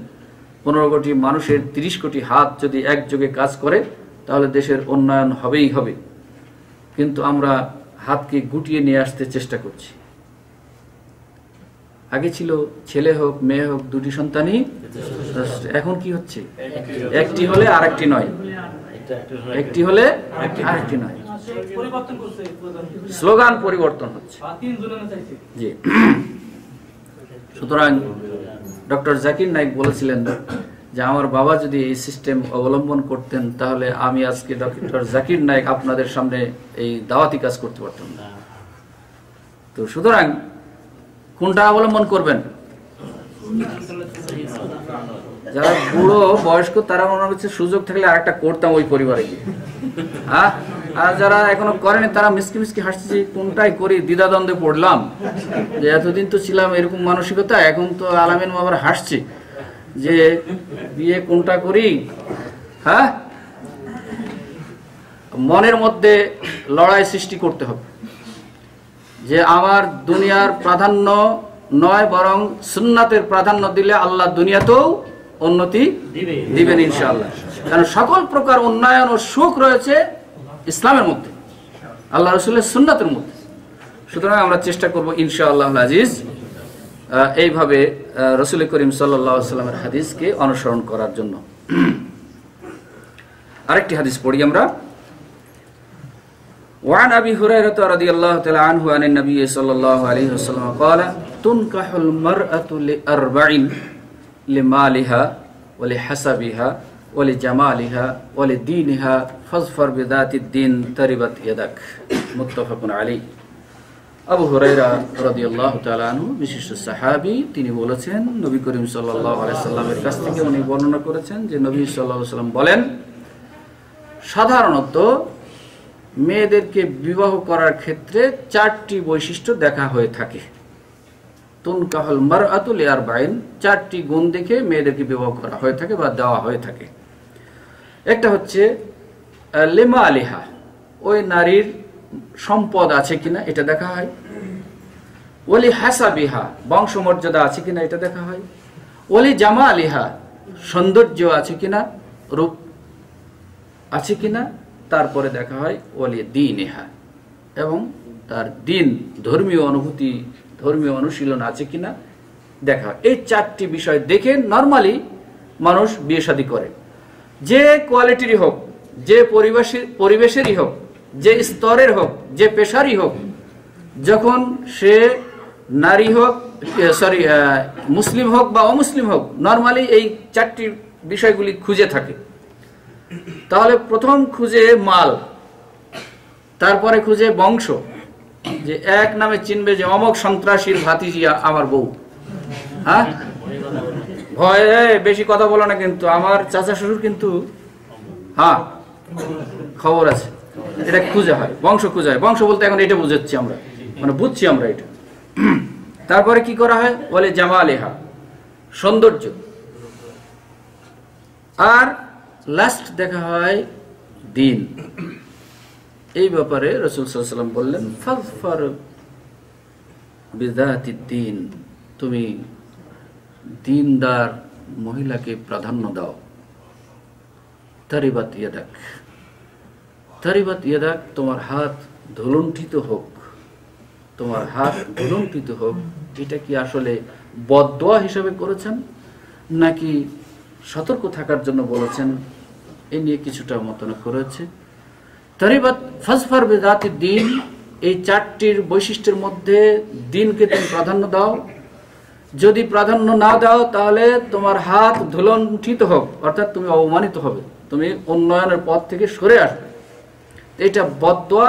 15 কোটি মানুষের 30 কোটি হাত যদি একযোগে কাজ করে তাহলে দেশের উন্নয়ন হবেই হবে। কিন্তু আমরা হাতকে গুটিয়ে নিয়ে আসতে চেষ্টা করছি। আগে ছিল ছেলে হোক মেয়ে হোক দুটি সন্তানই, এখন কি হচ্ছে, একটি হলে আরেকটি নয়, একটি হলে আরেকটি নয়, স্লোগান পরিবর্তন হচ্ছে। জি, সুতরাং ডক্টর জাকির নায়েক বলেছিলেন যে আমার বাবা যদি এই সিস্টেম অবলম্বন করতেন তাহলে আমি আজকে ডক্টর জাকির নায়েক আপনাদের সামনে এই দাওয়াতি কাজ করতে পারতাম না। তো সুতরাং কোনটা অবলম্বন করবেন? যারা বুড়ো বয়স্ক তারা মনে হচ্ছে সুযোগ থাকলে আরেকটা করতাম ওই পরিবারে গিয়ে। হ্যাঁ, আর যারা এখনো করেনি তারা মিসকি মিসকি হাসছে, কোনটাই করি দ্বিধাদ্বন্দ্বে পড়লাম, যে এতদিন তো ছিলাম এরকম মানসিকতা, এখন তো আলামিন আবার হাসছে যে বিয়ে কোনটা করি। হ্যাঁ, মনের মধ্যে লড়াই সৃষ্টি করতে হবে যে আমার দুনিয়ার প্রাধান্য নয়, বরং সুন্নাতের প্রাধান্য দিলে আল্লাহ দুনিয়াতেও উন্নতি দিবেন ইনশাআল্লাহ। কারণ সকল প্রকার উন্নয়ন ও সুখ রয়েছে ইসলামের মধ্যে, আল্লাহ রাসূলের সুন্নাতের মধ্যে। সুতরাং আমরা চেষ্টা করব ইনশাআল্লাহ আজিজ এইভাবে রাসূল করিম সাল্লাল্লাহু আলাইহি ওয়াসাল্লামের হাদিসকে অনুসরণ করার জন্য। আরেকটি হাদিস পড়ি আমরা। وعن أبي هريرة رضي الله تعالى عنه عن النبي صلى الله عليه وسلم قال تنكح المرأة لأربع لمالها ولحسبها ولجمالها ولدينها فاظفر بذات الدين تربت يدك متفق عليه। আবু হুরায়রা রাদিয়াল্লাহু তাআলা আনহু বিশিষ্ট সাহাবী, তিনি বলেছেন নবী করিম সাল্লাল্লাহু আলাইহি সাল্লামের কাছ থেকে উনি বর্ণনা করেছেন যে নবী সাল্লাল্লাহু আলাইহি সাল্লাম বলেন, সাধারণত মেয়েদেরকে বিবাহ করার ক্ষেত্রে চারটি বৈশিষ্ট্য দেখা হয়ে থাকে। তুনকাহুল মারআতু লিআরবাইন, চারটি গুণ দেখে মেয়েদেরকে বিবাহ করা হয়ে থাকে বা দেওয়া হয়ে থাকে। একটা হচ্ছে লিমা আলিহা, ওই নারীর সম্পদ আছে কিনা এটা দেখা হয়। ওলি হাসাবিহা, বংশমর্যাদা আছে কিনা এটা দেখা হয়। ওলি জামা আলিহা, সৌন্দর্য আছে কিনা, রূপ আছে কিনা। তারপরে দেখা হয় ওলি দীনিহা, এবং তার দিন, ধর্মীয় অনুভূতি, ধর্মীয় অনুশীলন আছে কিনা দেখা হয়। এই চারটি বিষয় দেখে নরমালি মানুষ বিয়ে শাদী করে। যে কোয়ালিটিরই হোক, যে পরিবেশেরই হোক, যে স্তরের হোক, যে পেশারই হোক, যখন সে নারী হোক, মুসলিম হোক বা অমুসলিম হোক, নরমালি এই চারটি বিষয়গুলি খুঁজে থাকে। তাহলে প্রথম খুঁজে মাল, তারপরে খুঁজে বংশ, যে এক নামে চিনবে যে অমক সন্ত্রাসীর ভাতিজি আমার বউ। হ্যাঁ, ভয়ে বেশি কথা বলো না, কিন্তু আমার চাচা শ্বশুর কিন্তু হ্যাঁ খবর আছে, এটা খুঁজে হয়, বংশ খুঁজে হয়। বংশ বলতে এখন এটা বুঝাচ্ছি আমরা, মানে বুঝছি আমরা এটা। তারপরে কি করা হয় বলে জামালেহা, সৌন্দর্য। আর লাস্ট দেখা হয় দিন। এই ব্যাপারে রাসূল সাল্লাল্লাহু আলাইহি ওয়াসাল্লাম বললেন, ফাজফার বিযাতিদ দ্বীন, তুমি দিনদার মহিলাকে প্রাধান্য দাও। তারিবাত ইয়াদাক, তারিবাত ইয়াদাক, তোমার হাত ধুলুণ্ঠিত হোক, তোমার হাত ধুলুণ্ঠিত হোক। এটা কি আসলে বদদোয়া হিসাবে করেছেন নাকি সতর্ক থাকার জন্য বলেছেন, এই নিয়ে কিছুটা মতনা করেছে। তারিবাত ফাজফার বিযাতিদ দ্বীন, এই চারটির বৈশিষ্ট্যের মধ্যে দিনকে তুমি প্রাধান্য দাও। যদি প্রাধান্য না দাও তাহলে তোমার হাত ধুলুণ্ঠিত হোক, অর্থাৎ তুমি অবমানিত হবে, তুমি উন্নয়নের পথ থেকে সরে আসবে। এটা বদদোয়া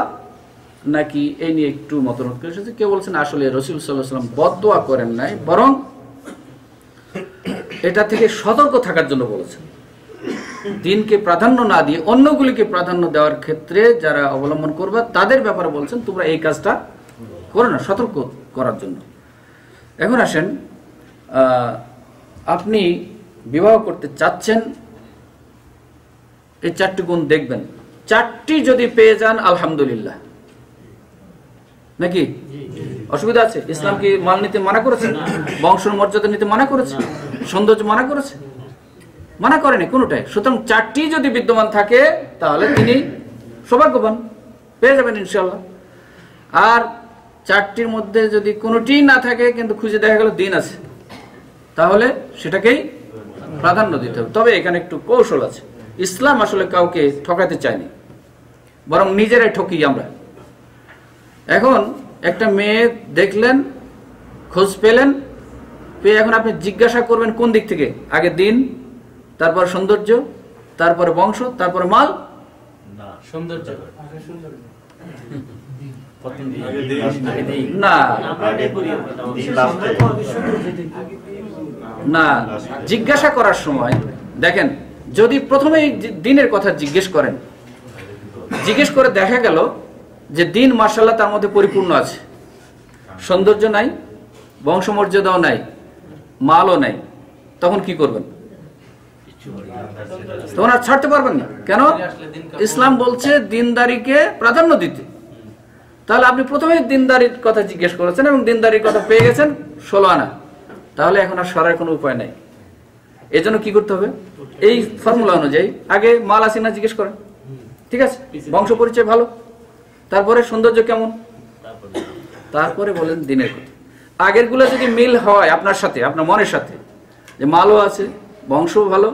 নাকি এই নিয়ে একটু মতভেদ করে এসেছে। কেউ বলছেন আসলে রাসূল সাল্লাল্লাহু আলাইহি ওয়াসাল্লাম বদদোয়া করেন নাই, বরং এটা থেকে সতর্ক থাকার জন্য বলেছেন। দিনকে প্রাধান্য না দিয়ে অন্যগুলিকে প্রাধান্য দেওয়ার ক্ষেত্রে যারা অবলম্বন করবে তাদের ব্যাপারে বলছেন তোমরা এই কাজটা করো না, সতর্ক করার জন্য। এখন আসেন, আপনি বিবাহ করতে চাচ্ছেন, এই চারটি গুণ দেখবেন। চারটি যদি পেয়ে যান আলহামদুলিল্লাহ, নাকি অসুবিধা আছে? ইসলাম কি মাল নিতে মানা করেছে? বংশের মর্যাদা নিতে মানা করেছে? সৌন্দর্য মানা করেছে? মানা করেনি কোনোটাই। সুতরাং চারটি যদি বিদ্যমান থাকে তাহলে তিনি সৌভাগ্যবান, পেয়ে যাবেন ইনশাআল্লাহ। আর চারটির মধ্যে যদি কোনোটি না থাকে কিন্তু খুঁজে দেখা গেল দিন আছে, তাহলে সেটাকেই প্রাধান্য দিতে হবে। তবে এখানে একটু কৌশল আছে। ইসলাম আসলে কাউকে ঠকাতে চায়নি, বরং নিজেরাই ঠকি আমরা। এখন একটা মেয়ে দেখলেন, খোঁজ পেলেন, পেয়ে এখন আপনি জিজ্ঞাসা করবেন কোন দিক থেকে? আগে দিন, তারপর সৌন্দর্য, তারপরে বংশ, তারপরে মাল। সৌন্দর্য না, না, জিজ্ঞাসা করার সময় দেখেন, যদি প্রথমেই দিনের কথা জিজ্ঞেস করেন, জিজ্ঞেস করে দেখা গেল যে দিন মাশাআল্লাহ তার মধ্যে পরিপূর্ণ আছে, সৌন্দর্য নাই, বংশমর্যাদাও নাই, মালও নাই, তখন কি করবেন? তখন আর ছাড়তে পারবেন না। কেন? ইসলাম বলছে দিনদারিকে প্রাধান্য দিতে। তাহলে আপনি প্রথমে দিনদারির কথা জিজ্ঞেস করেছেন এবং দিনদারির কথা পেয়ে গেছেন 16 আনা, তাহলে এখন আর সরার কোনো উপায় নাই। এজন্য কি করতে হবে? এই ফর্মুলা অনুযায়ী আগে মাল আছে না জিজ্ঞেস করেন, ঠিক আছে, বংশ পরিচয় ভালো, তারপরে সৌন্দর্য কেমন, তারপরে বলেন দিনের কথা। আগের গুলো যদি মিল হয় আপনার সাথে, আপনার মনের সাথে, যে মালও আছে, বংশও ভালো,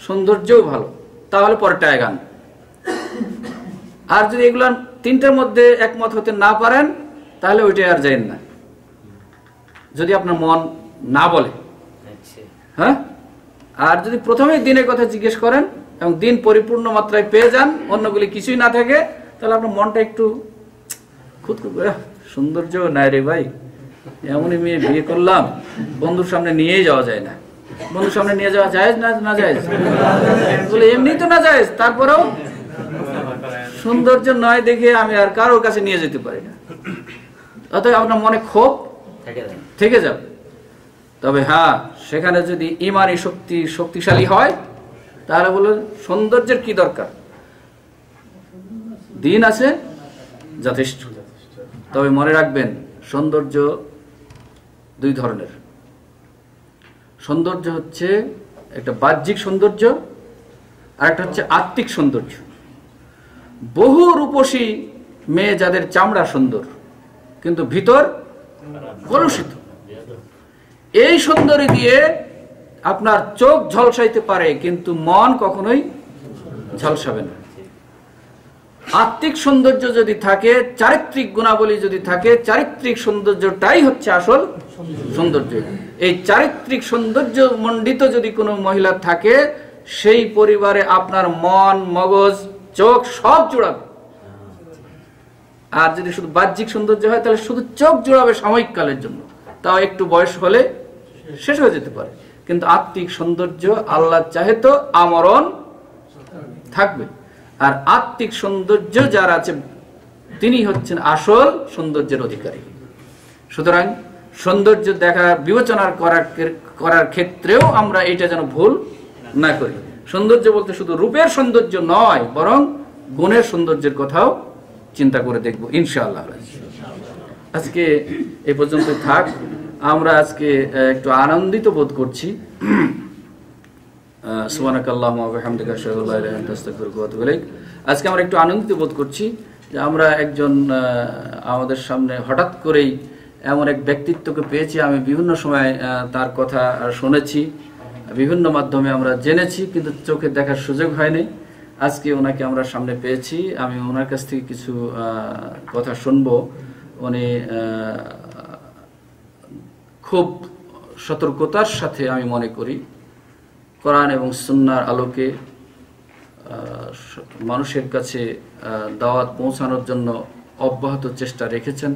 সৌন্দর্যও ভালো, তাহলে পরেরটা গান। আর যদি এগুলো তিনটার মধ্যে একমত হতে না পারেন, তাহলে ওইটাই আর যাইন না, যদি আপনার মন না বলে। হ্যাঁ, আর যদি প্রথমেই দিনের কথা জিজ্ঞেস করেন এবং দিন পরিপূর্ণ মাত্রায় পেয়ে যান, অন্যগুলি কিছুই না থাকে, তাহলে আপনার মনটা একটু খুদ সৌন্দর্য নাই রে ভাই, এমনই মেয়ে বিয়ে করলাম, বন্ধুর সামনে নিয়েই যাওয়া যায় না। বন্ধুর সামনে নিয়ে যাওয়া যায় না, না যায় বলে এমনি তো না যায়, তারপরেও সৌন্দর্য নয় দেখে আমি আর কারোর কাছে নিয়ে যেতে পারি না, অতএব আপনার মনে ক্ষোভ থেকে যাবে। তবে হ্যাঁ, সেখানে যদি ইমানি শক্তিশালী হয়, তাহলে বলে সৌন্দর্যের কি দরকার, দিন আছে যথেষ্ট। তবে মনে রাখবেন, সৌন্দর্য দুই ধরনের। সৌন্দর্য হচ্ছে একটা বাহ্যিক সৌন্দর্য, আর একটা হচ্ছে আত্মিক সৌন্দর্য। বহু রূপসী মেয়ে যাদের চামড়া সুন্দর কিন্তু ভিতর কলুষিত, এই সৌন্দর্য দিয়ে আপনার চোখ ঝলসাইতে পারে কিন্তু মন কখনোই ঝলসাবে না। আত্মিক সৌন্দর্য যদি থাকে, চারিত্রিক গুণাবলী যদি থাকে, চারিত্রিক সৌন্দর্যটাই হচ্ছে আসল সৌন্দর্য। এই চারিত্রিক সৌন্দর্য মণ্ডিত যদি কোনো মহিলা থাকে, সেই পরিবারে আপনার মন, মগজ, চোখ সব জোড়াবে। আর যদি শুধু বাহ্যিক সৌন্দর্য হয়, তাহলে শুধু চোখ জোড়াবে সাময়িক কালের জন্য, তাও একটু বয়স হলে শেষ হয়ে যেতে পারে। কিন্তু আত্মিক সৌন্দর্য আল্লাহ চাহে তো আমরণ থাকবে। আর আত্মিক সৌন্দর্য যার আছে, তিনি হচ্ছেন আসল সৌন্দর্যের অধিকারী। সুতরাং সৌন্দর্য দেখা বিবেচনা করার ক্ষেত্রেও আমরা এটা যেন ভুল না করি। সৌন্দর্য বলতে শুধু রূপের সৌন্দর্য নয়, বরং গুণের সৌন্দর্যের কথাও চিন্তা করে দেখব ইনশাআল্লাহ। আজকে এ পর্যন্ত থাক। আমরা আজকে একটু আনন্দিত বোধ করছি। সুবহানাকাল্লাহুম্মা ওয়া বিহামদিকা আশহাদু আল্লা ইলাহা ইল্লা আনতা আস্তাগফিরুকা ওয়া আতুবু ইলাইক। আজকে আমরা একটু আনন্দিত বোধ করছি যে আমরা একজন আমাদের সামনে হঠাৎ করেই এমন এক ব্যক্তিত্বকে পেয়েছি। আমি বিভিন্ন সময় তার কথা শুনেছি, বিভিন্ন মাধ্যমে আমরা জেনেছি, কিন্তু চোখে দেখার সুযোগ হয়নি। আজকে ওনাকে আমরা সামনে পেয়েছি। আমি ওনার কাছ থেকে কিছু কথা শুনবো। উনি খুব সতর্কতার সাথে, আমি মনে করি, কোরআন এবং সুন্নাহর আলোকে মানুষের কাছে দাওয়াত পৌঁছানোর জন্য অব্যাহত চেষ্টা রেখেছেন।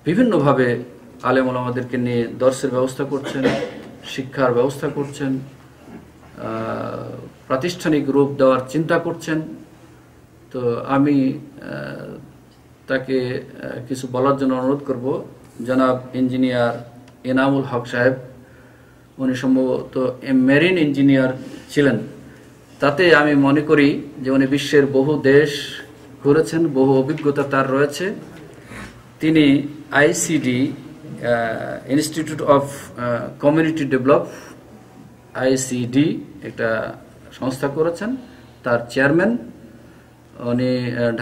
বিভিন্নভাবে আলেম ওলামাদেরকে নিয়ে দর্সের ব্যবস্থা করছেন, শিক্ষার ব্যবস্থা করছেন, প্রাতিষ্ঠানিক রূপ দেওয়ার চিন্তা করছেন। তো আমি তাকে কিছু বলার জন্য অনুরোধ করব। জনাব ইঞ্জিনিয়ার এনামুল হক সাহেব, উনি সম্ভবত মেরিন ইঞ্জিনিয়ার ছিলেন। তাতে আমি মনে করি যে উনি বিশ্বের বহু দেশ ঘুরেছেন, বহু অভিজ্ঞতা তার রয়েছে। তিনি ICD, institute of community develop, ICD একটা সংস্থা করেছেন, তার চেয়ারম্যান। উনি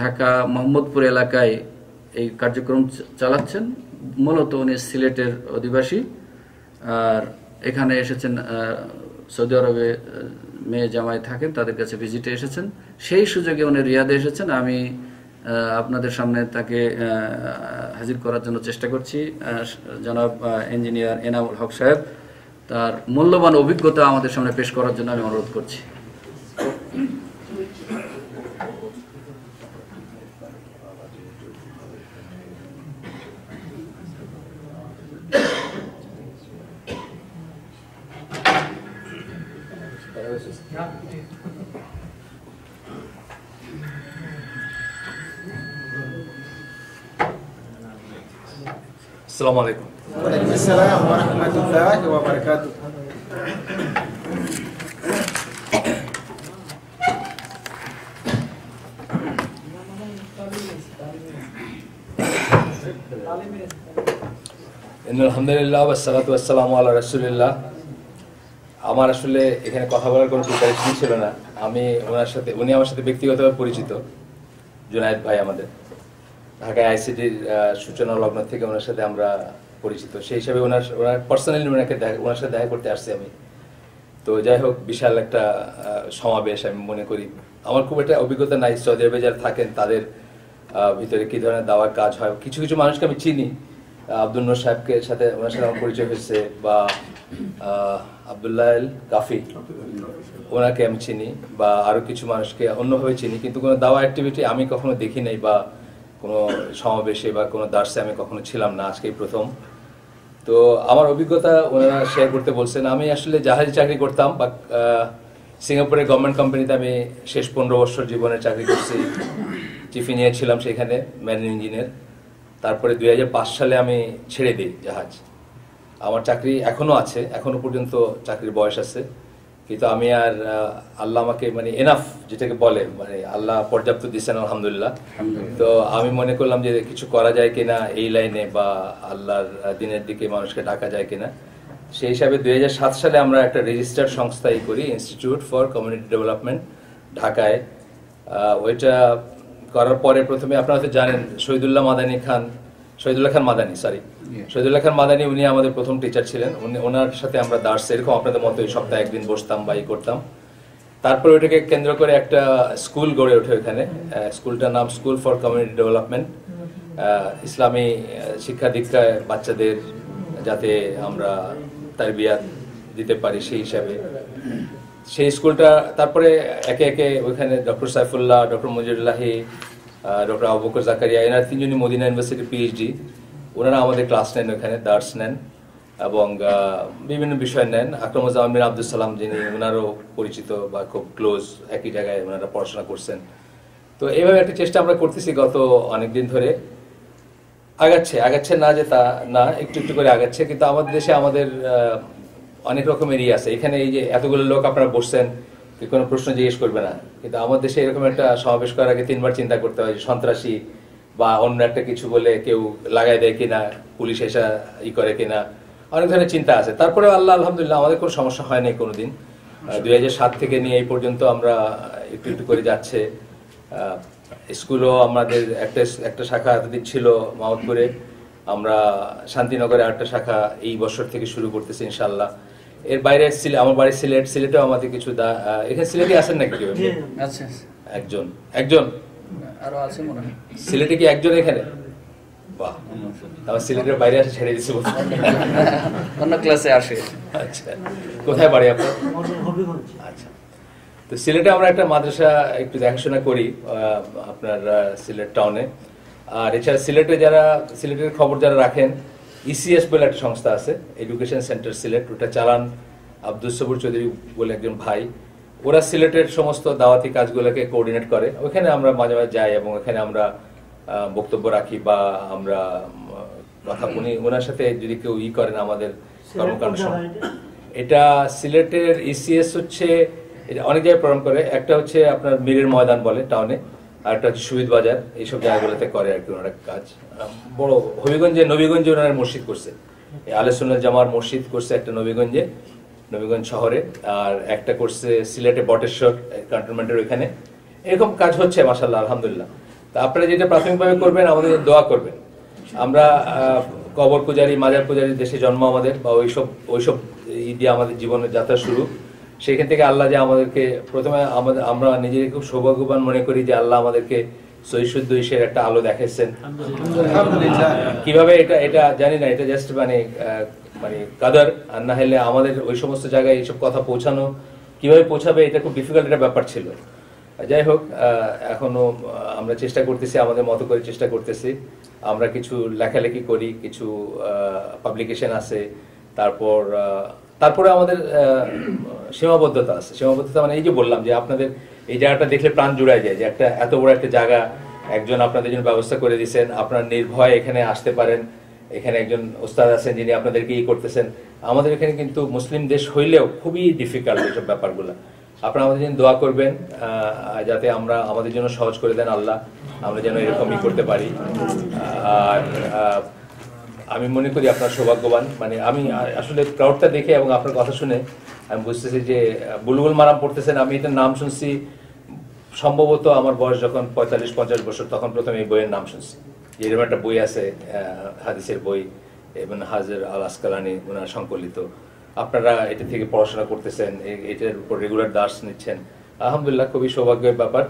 ঢাকা মোহাম্মদপুর এলাকায় এই কার্যক্রম চালাচ্ছেন। মূলত উনি সিলেটের অধিবাসী, আর এখানে এসেছেন, সৌদি আরবে মেয়ে জামাই থাকেন, তাদের কাছে ভিজিটে এসেছেন। সেই সুযোগে উনি রিয়াদে এসেছেন। আমি আপনাদের সামনে তাকে হাজির করার জন্য চেষ্টা করছি। জনাব ইঞ্জিনিয়ার এনামুল হক সাহেব তার মূল্যবান অভিজ্ঞতা আমাদের সামনে পেশ করার জন্য আমি অনুরোধ করছি। আসসালামু আলাইকুম। ওয়ালাইকুম আসসালাম ওয়া রাহমাতুল্লাহি ওয়া বারাকাতুহু। আলহামদুলিল্লাহ ওয়াসসালাতু ওয়াসসালামু আলা রাসূলিল্লাহ। আমার আসলে এখানে কথা বলার কোনো প্রিপারেশন ছিল না। উনি আমার সাথে ব্যক্তিগতভাবে পরিচিত, জুনায়েদ ভাই আমাদের ঢাকায় আইসিটির সূচনা লগ্ন থেকে ওনার সাথে আমরা পরিচিত। সেই হিসাবে ওনার পার্সোনালি ওনার সাথে দেখা করতে আসছি আমি। তো যাই হোক, বিশাল একটা সমাবেশ আমি মনে করি। আমার খুব একটা অভিজ্ঞতা নাই সৌদি আরবে যারা থাকেন তাদের ভিতরে কী ধরনের দাওয়ার কাজ হয়। কিছু কিছু মানুষকে আমি চিনি, আব্দুল নূর সাহেবকে সাথে ওনার সাথে আমার পরিচয় হয়েছে, বা আব্দুল্লাহ কাফি ওনাকে আমি চিনি, বা আরও কিছু মানুষকে অন্যভাবে চিনি, কিন্তু কোনো দাওয়া অ্যাক্টিভিটি আমি কখনো দেখি নাই, বা কোনো সমাবেশে বা কোনো দার্সে আমি কখনো ছিলাম না, আজকেই প্রথম। তো আমার অভিজ্ঞতা ওনারা শেয়ার করতে বলছেন। আমি আসলে জাহাজে চাকরি করতাম, বা সিঙ্গাপুরের গভর্নমেন্ট কোম্পানিতে আমি শেষ 15 বছর জীবনের চাকরি করছি। চিফ ইঞ্জিনিয়ার ছিলাম সেখানে, ম্যারিন ইঞ্জিনিয়ার। তারপরে 2005 সালে আমি ছেড়ে দিই জাহাজ। আমার চাকরি এখনও আছে, এখনও পর্যন্ত চাকরির বয়স আছে, কিন্তু আমি আর আল্লাহ আমাকে মানে এনাফ যেটাকে বলে, মানে আল্লাহ পর্যাপ্ত দিচ্ছেন আলহামদুলিল্লাহ। তো আমি মনে করলাম যে কিছু করা যায় কিনা এই লাইনে, বা আল্লাহর দিনের দিকে মানুষকে ডাকা যায় কিনা। সেই হিসাবে 2007 সালে আমরা একটা রেজিস্টার্ড সংস্থাই করি, ইনস্টিটিউট ফর কমিউনিটি ডেভেলপমেন্ট, ঢাকায়। ওইটা করার পরে প্রথমে আপনারা তো জানেন শহীদুল্লাহ খান মাদানী উনি আমাদের প্রথম টিচার ছিলেন। ওনার সাথে আমরা দার্স এরকম আপনাদের মতো সপ্তাহে একদিন বসতাম বা করতাম। তারপরে ওইটাকে কেন্দ্র করে একটা স্কুল গড়ে ওঠে ওখানে। স্কুলটার নাম স্কুল ফর কমিউনিটি ডেভেলপমেন্ট, ইসলামী শিক্ষা দীক্ষায় বাচ্চাদের যাতে আমরা তারবিয়াত দিতে পারি সেই হিসাবে সেই স্কুলটা। তারপরে একে একে ওইখানে doctor Saifullah, doctor Majidullahi, doctor Abu Bakar Zakaria, এনারা তিনজনই মদিনা ইউনিভার্সিটি পিএইচডি। ওনারা আমাদের ক্লাস নেন, ওখানে দার্স নেন এবং বিভিন্ন বিষয় নেন। আকরামুজ্জামান বিন আব্দুল সালাম, যিনি ওনারও পরিচিত বা খুব ক্লোজ, একই জায়গায় ওনারা পড়াশোনা করছেন। তো এইভাবে একটা চেষ্টা আমরা করতেছি গত অনেকদিন ধরে। আগাচ্ছে না যে তা না, একটু একটু করে আগাচ্ছে, কিন্তু আমাদের দেশে আমাদের অনেক রকমেরই আছে। এখানে এই যে এতগুলো লোক আপনারা বসছেন, কোনো প্রশ্ন জিজ্ঞেস করবে না, কিন্তু আমার দেশে এরকম একটা সমাবেশ করার আগে 3বার চিন্তা করতে হয়, সন্ত্রাসী বা অন্য একটা কিছু বলে কেউ লাগাই দেয় কিনা, পুলিশ এসে করে কিনা, অনেক ধরনের চিন্তা আছে। তারপরে আলহামদুলিল্লাহ আমাদের কোনো সমস্যা হয় নাই কোনোদিন। 2007 থেকে নিয়ে এই পর্যন্ত আমরা একটু একটু করে যাচ্ছে। স্কুলও আমাদের একটা শাখা এতদিন ছিল মাহমুদপুরে, আমরা শান্তিনগরে আরেকটা শাখা এই বছর থেকে শুরু করতেছি ইনশাল্লাহ। এর বাইরে আমার বাড়ি সিলেটেও আমাদের কিছু এখানে সিলেটে আছেন নাকি কেউ? একজন আরো আছে মনে হয়। সিলেটে কি একজন এখানে? বাহ, আমার সিলেটের বাইরে আসে ছেড়ে দিচ্ছে অন্য ক্লাসে আসে। আচ্ছা, কোথায় বাড়ি আপনার? আচ্ছা, তো সিলেটে আমরা একটা মাদ্রাসা একটু দেখাশোনা করি আপনার সিলেট টাউনে। আর এছাড়া সিলেটের খবর যারা রাখেন, ইসিএস বলে একটা সংস্থা আছে, এডুকেশন সেন্টার সিলেট, ওটা চালান আব্দুল সবুর চৌধুরী বলে একজন ভাই। ওরা সিলেটের সমস্ত দাওয়াতি কাজগুলোকে কোঅর্ডিনেট করে। ওখানে আমরা মাঝে মাঝে যাই এবং ওখানে আমরা বক্তব্য রাখি বা আমরা কথা বলি। ওনার সাথে যদি কেউ করেন আমাদের কর্মকাণ্ড। এটা সিলেটের ইসিএস হচ্ছে অনেক জায়গায় প্রোগ্রাম করে। একটা হচ্ছে আপনার মীরের ময়দান বলে টাউনে, আর একটা হচ্ছে শহীদ বাজার, এইসব জায়গাগুলোতে করে আর কি ওনারা কাজ। বড় নবীগঞ্জে ওনারা মসজিদ করছে, আহলে সুন্নাত জামার মসজিদ করছে একটা নবীগঞ্জ শহরে, আর একটা করছে সিলেটে বটেশ্বর ক্যান্টনমেন্টের ওইখানে। এরকম কাজ হচ্ছে মাশাআল্লাহ আলহামদুলিল্লাহ। তা আপনারা যেটা প্রাথমিকভাবে করবেন, আমাদের দোয়া করবেন। আমরা কবর পূজারী, মাজার পূজারী দেশে জন্ম আমাদের, বা ওইসব দিয়ে আমাদের জীবনের যাত্রা শুরু। সেখান থেকে আল্লাহ যে আমাদেরকে প্রথমে আমরা নিজেকে খুব সৌভাগ্যবান মনে করি যে আল্লাহ আমাদেরকে সহিশুদ্ধ ঈশের একটা আলো দেখাচ্ছেন। কিভাবে এটা জানি না, এটা জাস্ট মানে কাদার। আর না হলে আমাদের ওই সমস্ত জায়গায় এইসব কথা পৌঁছানো, কিভাবে পৌঁছাবে, এটা খুব ডিফিকাল্ট একটা ব্যাপার ছিল। যাই হোক, এখনো আমরা চেষ্টা করতেছি, আমাদের মতো করে চেষ্টা করতেছি। আমরা কিছু লেখালেখি করি, কিছু পাবলিকেশন আছে, তারপরে আমাদের সীমাবদ্ধতা আছে। সীমাবদ্ধতা মানে এই যে বললাম যে আপনাদের এই জায়গাটা দেখলে প্রাণ জুড়ায় যায়, যে একটা এত বড় একটা জায়গা একজন আপনাদের জন্য ব্যবস্থা করে দিয়েছেন, আপনারা নির্ভয়ে এখানে আসতে পারেন, এখানে একজন ওস্তাদ আছেন যিনি আপনাদেরকে করতেছেন। আমাদের এখানে কিন্তু মুসলিম দেশ হইলেও খুবই ডিফিকাল্ট এইসব ব্যাপারগুলো। আপনারা আমাদের জন্য দোয়া করবেন যাতে আমরা আমাদের জন্য সহজ করে দেন আল্লাহ, আমরা যেন এরকমই করতে পারি। আর আমি মনে করি আপনার সৌভাগ্যবান। মানে আমি আসলে ক্রাউডটা দেখে এবং আপনার কথা শুনে আমি বুঝতেছি যে বুলবুল মারাম পড়তেছেন। আমি এটার নাম শুনছি সম্ভবত আমার বয়স যখন 45-50 বছর, তখন প্রথমে এই বইয়ের নাম শুনছি। এরকম একটা বই আছে হাদিসের বই, এবং হাজার আল আসকালানি ওনার সংকলিত। আপনারা এটা থেকে পড়াশোনা করতেছেন, এটার উপর রেগুলার দাস নিচ্ছেন, আলহামদুলিল্লাহ খুবই সৌভাগ্যের ব্যাপার।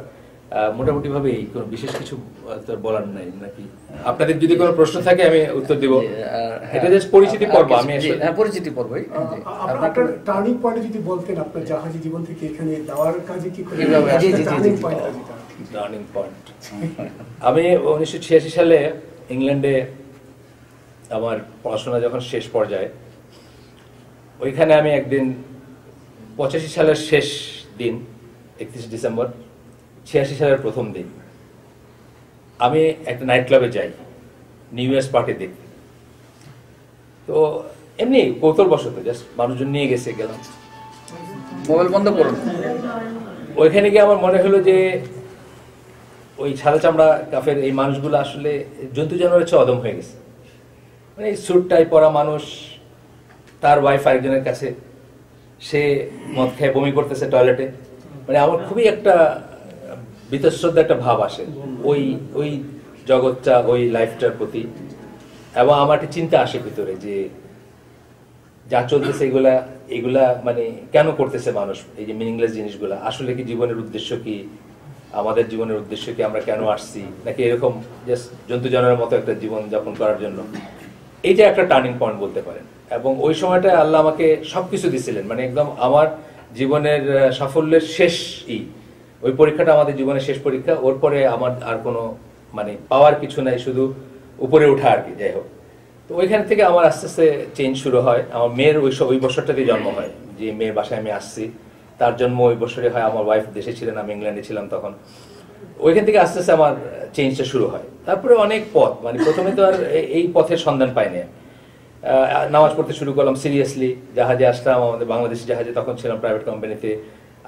মোটামুটি ভাবে কোনো বিশেষ কিছু বলার নাই নাকি? আপনাদের যদি কোনো প্রশ্ন থাকে আমি উত্তর দিব। এটা জাস্ট পরিচিতি পর্ব। আমি পরিচিতি পর্বই। আপনার টার্নিং পয়েন্ট যদি বলতেন, আপনার জাহাজি জীবন থেকে এখানে যাওয়ার কাজে কি করে টার্নিং পয়েন্ট? আমি 1986 সালে ইংল্যান্ডে আমার পড়াশোনা যখন শেষ পর্যায়ে, ওইখানে আমি একদিন 85 সালের শেষ দিন 31 ডিসেম্বর, 86 সালের প্রথম দিন আমি একটা নাইট ক্লাবে যাই নিউ ইয়ার্স পার্টি দেখতে। তো এমনি কৌতূহলবশত জাস্ট মানুষজন নিয়ে গেছে, গেলাম। মোবাইল বন্ধ করুন। ওইখানে গিয়ে আমার মনে হলো যে ওই সাদা চামড়া কাফের এই মানুষগুলো আসলে জন্তু জানোয়ারের চেয়ে অদম হয়ে গেছে। মানে এই স্যুট টাই পরা মানুষ, তার ওয়াইফ আরেকজনের কাছে, সে মদ খেয়ে বমি করতেছে টয়লেটে। মানে আমার খুবই একটা বীতশ্রদ্ধা একটা ভাব আসে ওই ওই জগৎটা, ওই লাইফটার প্রতি। এবং আমার একটা চিন্তা আসে ভিতরে যে যা চলতেছে এগুলা মানে কেন করতেছে মানুষ, এই যে মিনিংলেস জিনিসগুলা। আসলে কি জীবনের উদ্দেশ্য কি? আমাদের জীবনের উদ্দেশ্য কি? আমরা কেন আসছি? নাকি এরকম জাস্ট জন্তু জানোয়ারের মতো একটা জীবন যাপন করার জন্য? এইটা একটা টার্নিং পয়েন্ট বলতে পারেন। এবং ওই সময়টায় আল্লাহ আমাকে সবকিছু দিছিলেন, মানে একদম আমার জীবনের সাফল্যের শেষ ওই পরীক্ষাটা আমাদের জীবনের শেষ পরীক্ষা। ওর পরে আমার আর কোনো মানে পাওয়ার কিছু নাই, শুধু উপরে ওঠা আর কি। যাই হোক, তো ওইখান থেকে আমার আস্তে আস্তে চেঞ্জ শুরু হয়। আমার মেয়ের ওই বছরটাতে জন্ম হয়, যে মেয়ের বাসায় আমি আসছি তার জন্ম ওই বছরে হয়। আমার ওয়াইফ দেশে ছিলেন, আমি ইংল্যান্ডে ছিলাম তখন। ওইখান থেকে আস্তে আস্তে আমার চেঞ্জটা শুরু হয়। তারপরে অনেক পথ, মানে প্রথমে তো আর এই পথের সন্ধান পাইনি। নামাজ পড়তে শুরু করলাম সিরিয়াসলি। জাহাজে আসলাম, আমাদের বাংলাদেশি জাহাজে তখন ছিলাম প্রাইভেট কোম্পানিতে।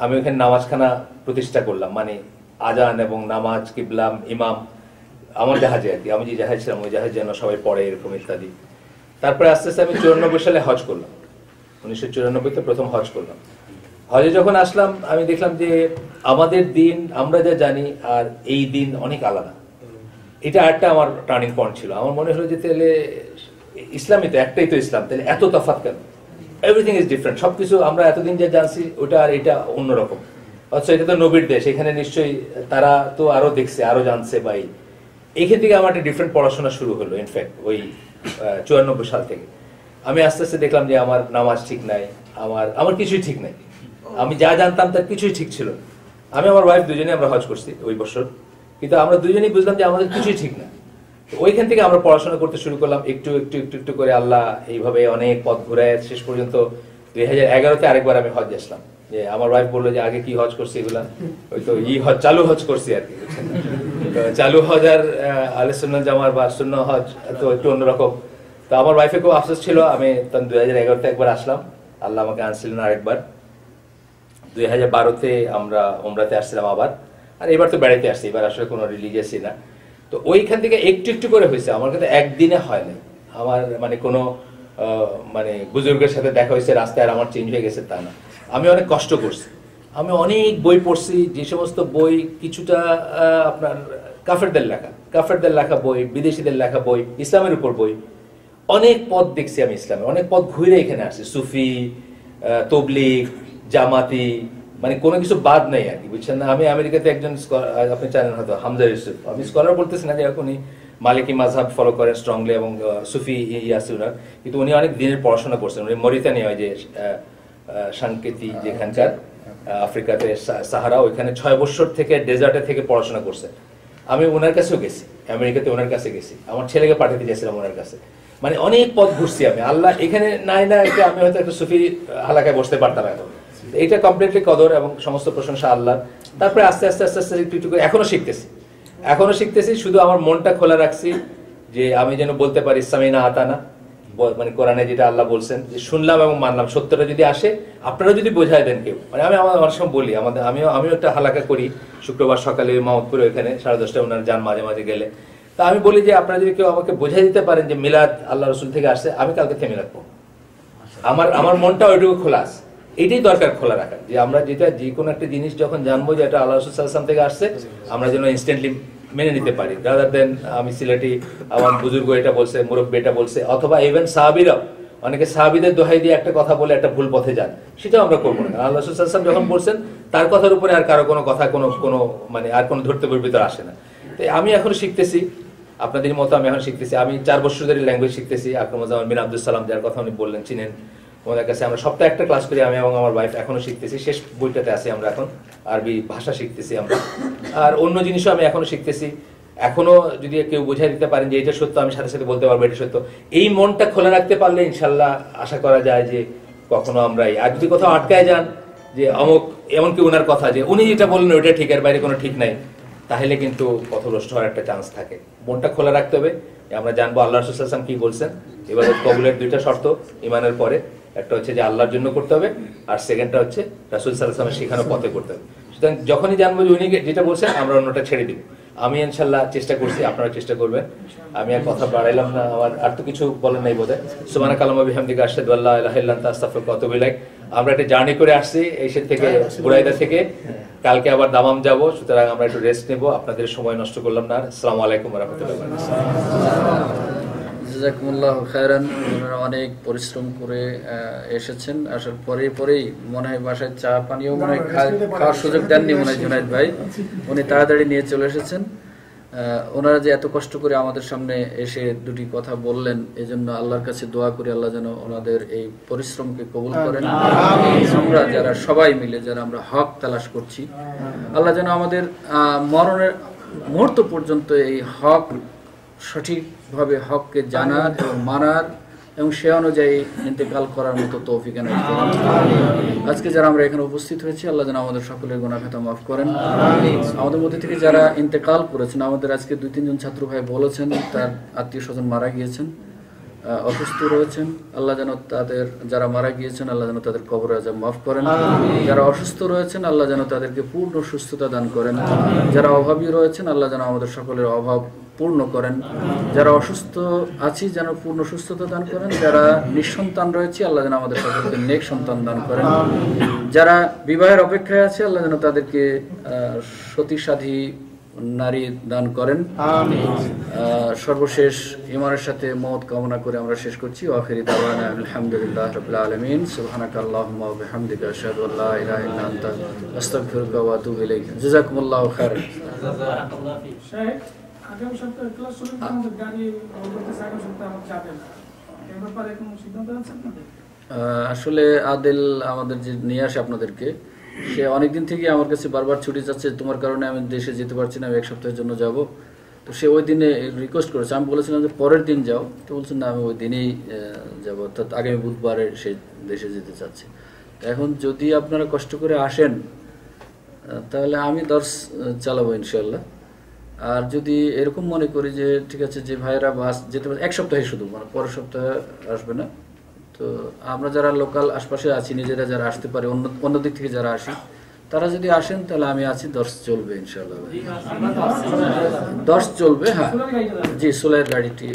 আমি ওখানে নামাজখানা প্রতিষ্ঠা করলাম, মানে আজান এবং নামাজ, কিবলাম, ইমাম আমার জাহাজে আর কি। আমি যে জাহাজ ছিলাম ওই জাহাজ যেন সবাই পড়ে, এরকম ইত্যাদি। তারপরে আস্তে আস্তে আমি 94 সালে হজ করলাম। 1994-তে প্রথম হজ করলাম। হজে যখন আসলাম আমি দেখলাম যে আমাদের দিন আমরা যা জানি আর এই দিন অনেক আলাদা। এটা একটা আমার টার্নিং পয়েন্ট ছিল। আমার মনে হলো যে তাহলে ইসলামই তো একটাই, তো ইসলাম, তাহলে এত তফাৎ কেন? Everything is different. সবকিছু আমরা এতদিন যা জানছি ওটা আর এটা অন্যরকম। অথচ এটা তো নবীর দেশ, এখানে নিশ্চয়ই তারা তো আরো দেখছে, আরো জানছে। বা এইখান থেকে আমার একটা ডিফারেন্ট পড়াশোনা শুরু হলো। ইনফ্যাক্ট ওই 94 সাল থেকে আমি আস্তে আস্তে দেখলাম যে আমার নামাজ ঠিক নাই, আমার কিছুই ঠিক নাই। আমি যা জানতাম তার কিছুই ঠিক ছিল। আমি আমার ওয়াইফ দুজনেই আমরা হজ করছি ওই বছর, কিন্তু আমরা দুজনেই বুঝলাম যে আমাদের কিছুই ঠিক না। ওইখান থেকে আমরা পড়াশোনা করতে শুরু করলাম, একটু একটু একটু একটু করে। আল্লাহ এইভাবে অনেক পথ ঘুরায় শেষ পর্যন্ত 2011-তে আরেকবার আমি হজ আসলাম। যে আমার ওয়াইফ বললো যে আগে কি হজ করছি এগুলা, ওই তো হজ চালু হজ করছি আর কি। চালু হজ আর আহলে সুন্নাত জামার বা সুন্নাহ হজ তো একটু অন্যরকম। তো আমার ওয়াইফে খুব আফসোস ছিল। আমি তখন 2011-তে একবার আসলাম, আল্লাহ আমাকে আনছিলেন আরেকবার। 2012-তে আমরা উমরাতে আসছিলাম আবার, আর এবার তো বেড়াইতে আসছি। এবার আসলে কোনো রিলিজিয়াসই না। তো ওইখান থেকে একটু একটু করে হয়েছে। আমার কাছে একদিনে হয় নাই। আমার মানে কোনো মানে বুজুর্গের সাথে দেখা হয়েছে রাস্তায় আর আমার চেঞ্জ হয়ে গেছে তা না। আমি অনেক কষ্ট করছি, আমি অনেক বই পড়ছি। যে সমস্ত বই কিছুটা আপনার কাফেরদের লেখা বই, বিদেশিদের লেখা বই, ইসলামের উপর বই, অনেক পথ দেখছি আমি ইসলামে। অনেক পথ ঘুরে এখানে আসছি, সুফি, তবলিগ, জামাতি, মানে কোনো কিছু বাদ নেই আর কি, বুঝছেন না। আমি আমেরিকাতে একজন আপনি জানেন হয়তো, হামজা ইউসুফ, আমি স্কলার বলতেছি না যে এখনই মালিকি মাযহাব ফলো করেন স্ট্রংলি এবং সুফি আছে উনার, কিন্তু উনি অনেক দিনের পড়াশোনা করছেন। উনি মরিতানিয়া, ওই যে সাংকেতি যেখানকার আফ্রিকাতে সাহারা, ওইখানে 6 বছর থেকে ডেজার্টে থেকে পড়াশোনা করছে। আমি ওনার কাছেও গেছি, আমেরিকাতে ওনার কাছে গেছি, আমার ছেলেকে পাঠাতে চাইছিলাম ওনার কাছে। মানে অনেক পথ ঘুরছি আমি। আল্লাহ এখানে নাই না এটা আমি হয়তো একটা সুফি হালাকায় বসতে পারতাম এখন। এইটা কমপ্লিটলি কদর এবং সমস্ত প্রশংসা আল্লাহ। তারপরে আস্তে আস্তে আস্তে আস্তে একটু একটু করে এখনো শিখতেছি। শুধু আমার মনটা খোলা রাখছি যে আমি যেন বলতে পারি সামিনা আতানা, মানে কোরআনে যেটা আল্লাহ বলছেন যে শুনলাম এবং মানলাম, সত্যটা যদি আসে আপনারা যদি বোঝায় দেন কেউ, মানে আমি আমার সময় বলি আমিও একটা হালাকা করি শুক্রবার সকালে মাহমুদপুরে ওখানে 10:30 ওনার যান মাঝে মাঝে গেলে, তা আমি বলি যে আপনারা যদি কেউ আমাকে বোঝাই দিতে পারেন যে মিলাদ আল্লাহ রসুল থেকে আসছে, আমি কালকে থেমে রাখবো। আমার মনটা ওইটুকু খোলা আছে, এইটাই দরকার খোলা রাখা, যে আমরা যেটা যে কোনো একটা জিনিস যখন জানবো যে এটা আল্লাহ রসুল সাল্লাল্লাহু আলাইহি ওয়াসাল্লাম থেকে আসছে, আমরা যেন ইনস্ট্যান্টলি মেনে নিতে পারি, রাদার দেন আমি সিলেটি আমার বুজুর্গ এটা বলছে, মুরব্বী এটা বলছে, অথবা ইভেন সাহাবীরাও অনেকে সাহাবীদের দোহাই দিয়ে একটা কথা বলে একটা ভুল পথে যান, সেটাও আমরা করবো না। আল্লাহ রাসূল সাল্লাল্লাহু আলাইহি ওয়াসাল্লাম যখন বলছেন তার কথার উপরে আর কারো কোনো কথা কোনো মানে আর কোনো ধর্তব্যের ভিতর আসে না। তাই আমি এখন শিখতেছি, আপনাদের মতো আমি এখন শিখতেছি। আমি 4 বছর ধরে ল্যাঙ্গুয়েজ শিখতেছি। আকরামুজ্জামান বিন আব্দুল সালাম যার কথা উনি বললেন চিনেন, ওনার কাছে আমরা সপ্তাহে একটা ক্লাস করি, আমি এবং আমার ওয়াইফ এখনো শিখতেছি। শেষ বইটাতে আছি আমরা, এখন আরবি ভাষা শিখতেছি আমরা। আর অন্য জিনিসও আমি এখনো শিখতেছি। এখনো যদি কেউ বোঝাই দিতে পারেন যে এটা সত্য, আমি সাথে সাথে বলতে পারবো এটা সত্য। এই মনটা খোলা রাখতে পারলে ইনশাল্লাহ আশা করা যায় যে কখনো আমরা, আর যদি কোথাও আটকায় যান যে অমুক, এমনকি ওনার কথা যে উনি যেটা বললেন ওইটা ঠিক, এর বাইরে কোনো ঠিক নাই, তাহলে কিন্তু পথভ্রষ্ট হওয়ার একটা চান্স থাকে। মনটা খোলা রাখতে হবে। আমরা জানবো আল্লাহ রাসূল সাল্লাল্লাহু আলাইহি ওয়াসাল্লাম কি বলছেন। ইবাদত কবুলের 2টা শর্ত ইমানের পরে, একটা হচ্ছে যে আল্লাহর জন্য করতে হবে, আর সেকেন্ডটা হচ্ছে রাসূল সাল্লাল্লাহু আলাইহি ওয়াসাল্লামের শেখানো পথে করতে হবে। সুতরাং যখনই জানবো যে উনি যেটা বলছেন আমরা অন্যটা ছেড়ে দিব। আমি ইনশাআল্লাহ চেষ্টা করছি, আপনারা চেষ্টা করবেন। আমি আর কথা বাড়াইলাম না, আমার আর তো কিছু বলেন নাই বোধহয়। সুবহানাকাল্লাহু ওয়া বিহামদিকা আশহাদু আল্লা ইলাহা ইল্লা আনতা আস্তাগফিরুকা ওয়া আতুবু ইলাইক। আমরা একটা জার্নি করে আসছি এইসের থেকে, বুরাইদা থেকে, কালকে আবার দামাম যাব। সুতরাং আমরা একটু রেস্ট নেব, আপনাদের সময় নষ্ট করলাম না। আসসালামু আলাইকুম ওয়া রাহমাতুল্লাহি ওয়া বারাকাতুহু। জাযাকুমুল্লাহু খায়রান। ওনারা অনেক পরিশ্রম করে এসেছেন, আসার পরেই মনে হয় বাসায় চা পানিও মনে হয় খাওয়ার সুযোগ দেননি মনে হয় জুনায়েদ ভাই, উনি তাড়াতাড়ি নিয়ে চলে এসেছেন। ওনারা যে এত কষ্ট করে আমাদের সামনে এসে দুটি কথা বললেন, এই জন্য আল্লাহর কাছে দোয়া করি আল্লাহ যেন ওনাদের এই পরিশ্রমকে কবুল করেন। আমরা যারা সবাই মিলে যারা আমরা হক তালাশ করছি, আল্লাহ যেন আমাদের মরণের মুহূর্ত পর্যন্ত এই হক সঠিকভাবে হককে জানার এবং মানার এবং সে অনুযায়ী ইন্তেকাল করার মতো তৌফিক এনায়েত করুন। আজকে যারা আমরা এখানে উপস্থিত হয়েছি, আল্লাহ যেন আমাদের সকলের গুনাহ খাতা মাফ করেন। আমাদের মধ্যে থেকে যারা ইন্তেকাল করেছেন, আমাদের আজকে 2-3 জন ছাত্র ভাই বলেছেন তার আত্মীয় স্বজন মারা গিয়েছেন, অসুস্থ রয়েছেন। আল্লাহ যেন তাদের, যারা মারা গিয়েছেন আল্লাহ যেন তাদের কবর আযাব মাফ করেন। যারা অসুস্থ রয়েছেন আল্লাহ যেন তাদেরকে পূর্ণ সুস্থতা দান করেন। যারা অভাবী রয়েছেন আল্লাহ যেন আমাদের সকলের অভাব পূর্ণ করেন। যারা অসুস্থ আছি যেন পূর্ণ সুস্থতা দান করেন। যারা নিঃসন্তান রয়েছে আল্লাহ যেন আমাদের সকলকে নেক সন্তান দান করেন। যারা বিবাহের অপেক্ষায় আছে আল্লাহ যেন তাদেরকে সতী সাধী নারী দান করেন। সর্বশেষ ঈমানের সাথে মওত কামনা করে আমরা শেষ করছি। আখিরি দাওয়ানা আলহামদুলিল্লাহি রাব্বিল আলামিন। সুবহানাকাল্লাহুম্মা ওয়া বিহামদিকা আশহাদু আল্লা ইলাহা ইল্লা আনতা আস্তাগফিরুকা ওয়া আতুবু ইলাইক। জাযাকুমুল্লাহু খাইরান। আগামী সপ্তাহে ক্লাস শুরু করে আমাদের গাড়ি বলতেছে আগামী সপ্তাহে আমাদের যাবে না, এই ব্যাপারে কোনো সিদ্ধান্ত আছে আপনাদের? আসলে আদিল আমাদের যে নিয়ে আসে আপনাদেরকে, সে অনেকদিন থেকে আমার কাছে বারবার ছুটি যাচ্ছে, তোমার কারণে আমি দেশে যেতে পারছি না, আমি 1 সপ্তাহের জন্য যাব। তো সে ওই দিনে রিকোয়েস্ট করেছে, আমি বলেছিলাম যে পরের দিন যাও, তো বলছেন না আমি ওই দিনেই যাব, অর্থাৎ আগামী বুধবারে সে দেশে যেতে চাচ্ছে। এখন যদি আপনারা কষ্ট করে আসেন তাহলে আমি দর্শ চালাবো ইনশাল্লাহ। আর যদি এরকম মনে করি যে ঠিক আছে যে ভাইয়েরা বাস যেতে পারে 1 সপ্তাহে, শুধু মানে পরের সপ্তাহে আসবে না, তো আমরা যারা লোকাল আশপাশে আছি নিজেরা যারা আসতে পারি, অন্য দিক থেকে যারা আসি তারা যদি আসেন তাহলে আমি আছি, দর্শ চলবে ইনশাআল্লাহ। দর্শ চলবে, হ্যাঁ জি, সোলাইয়ের গাড়িটি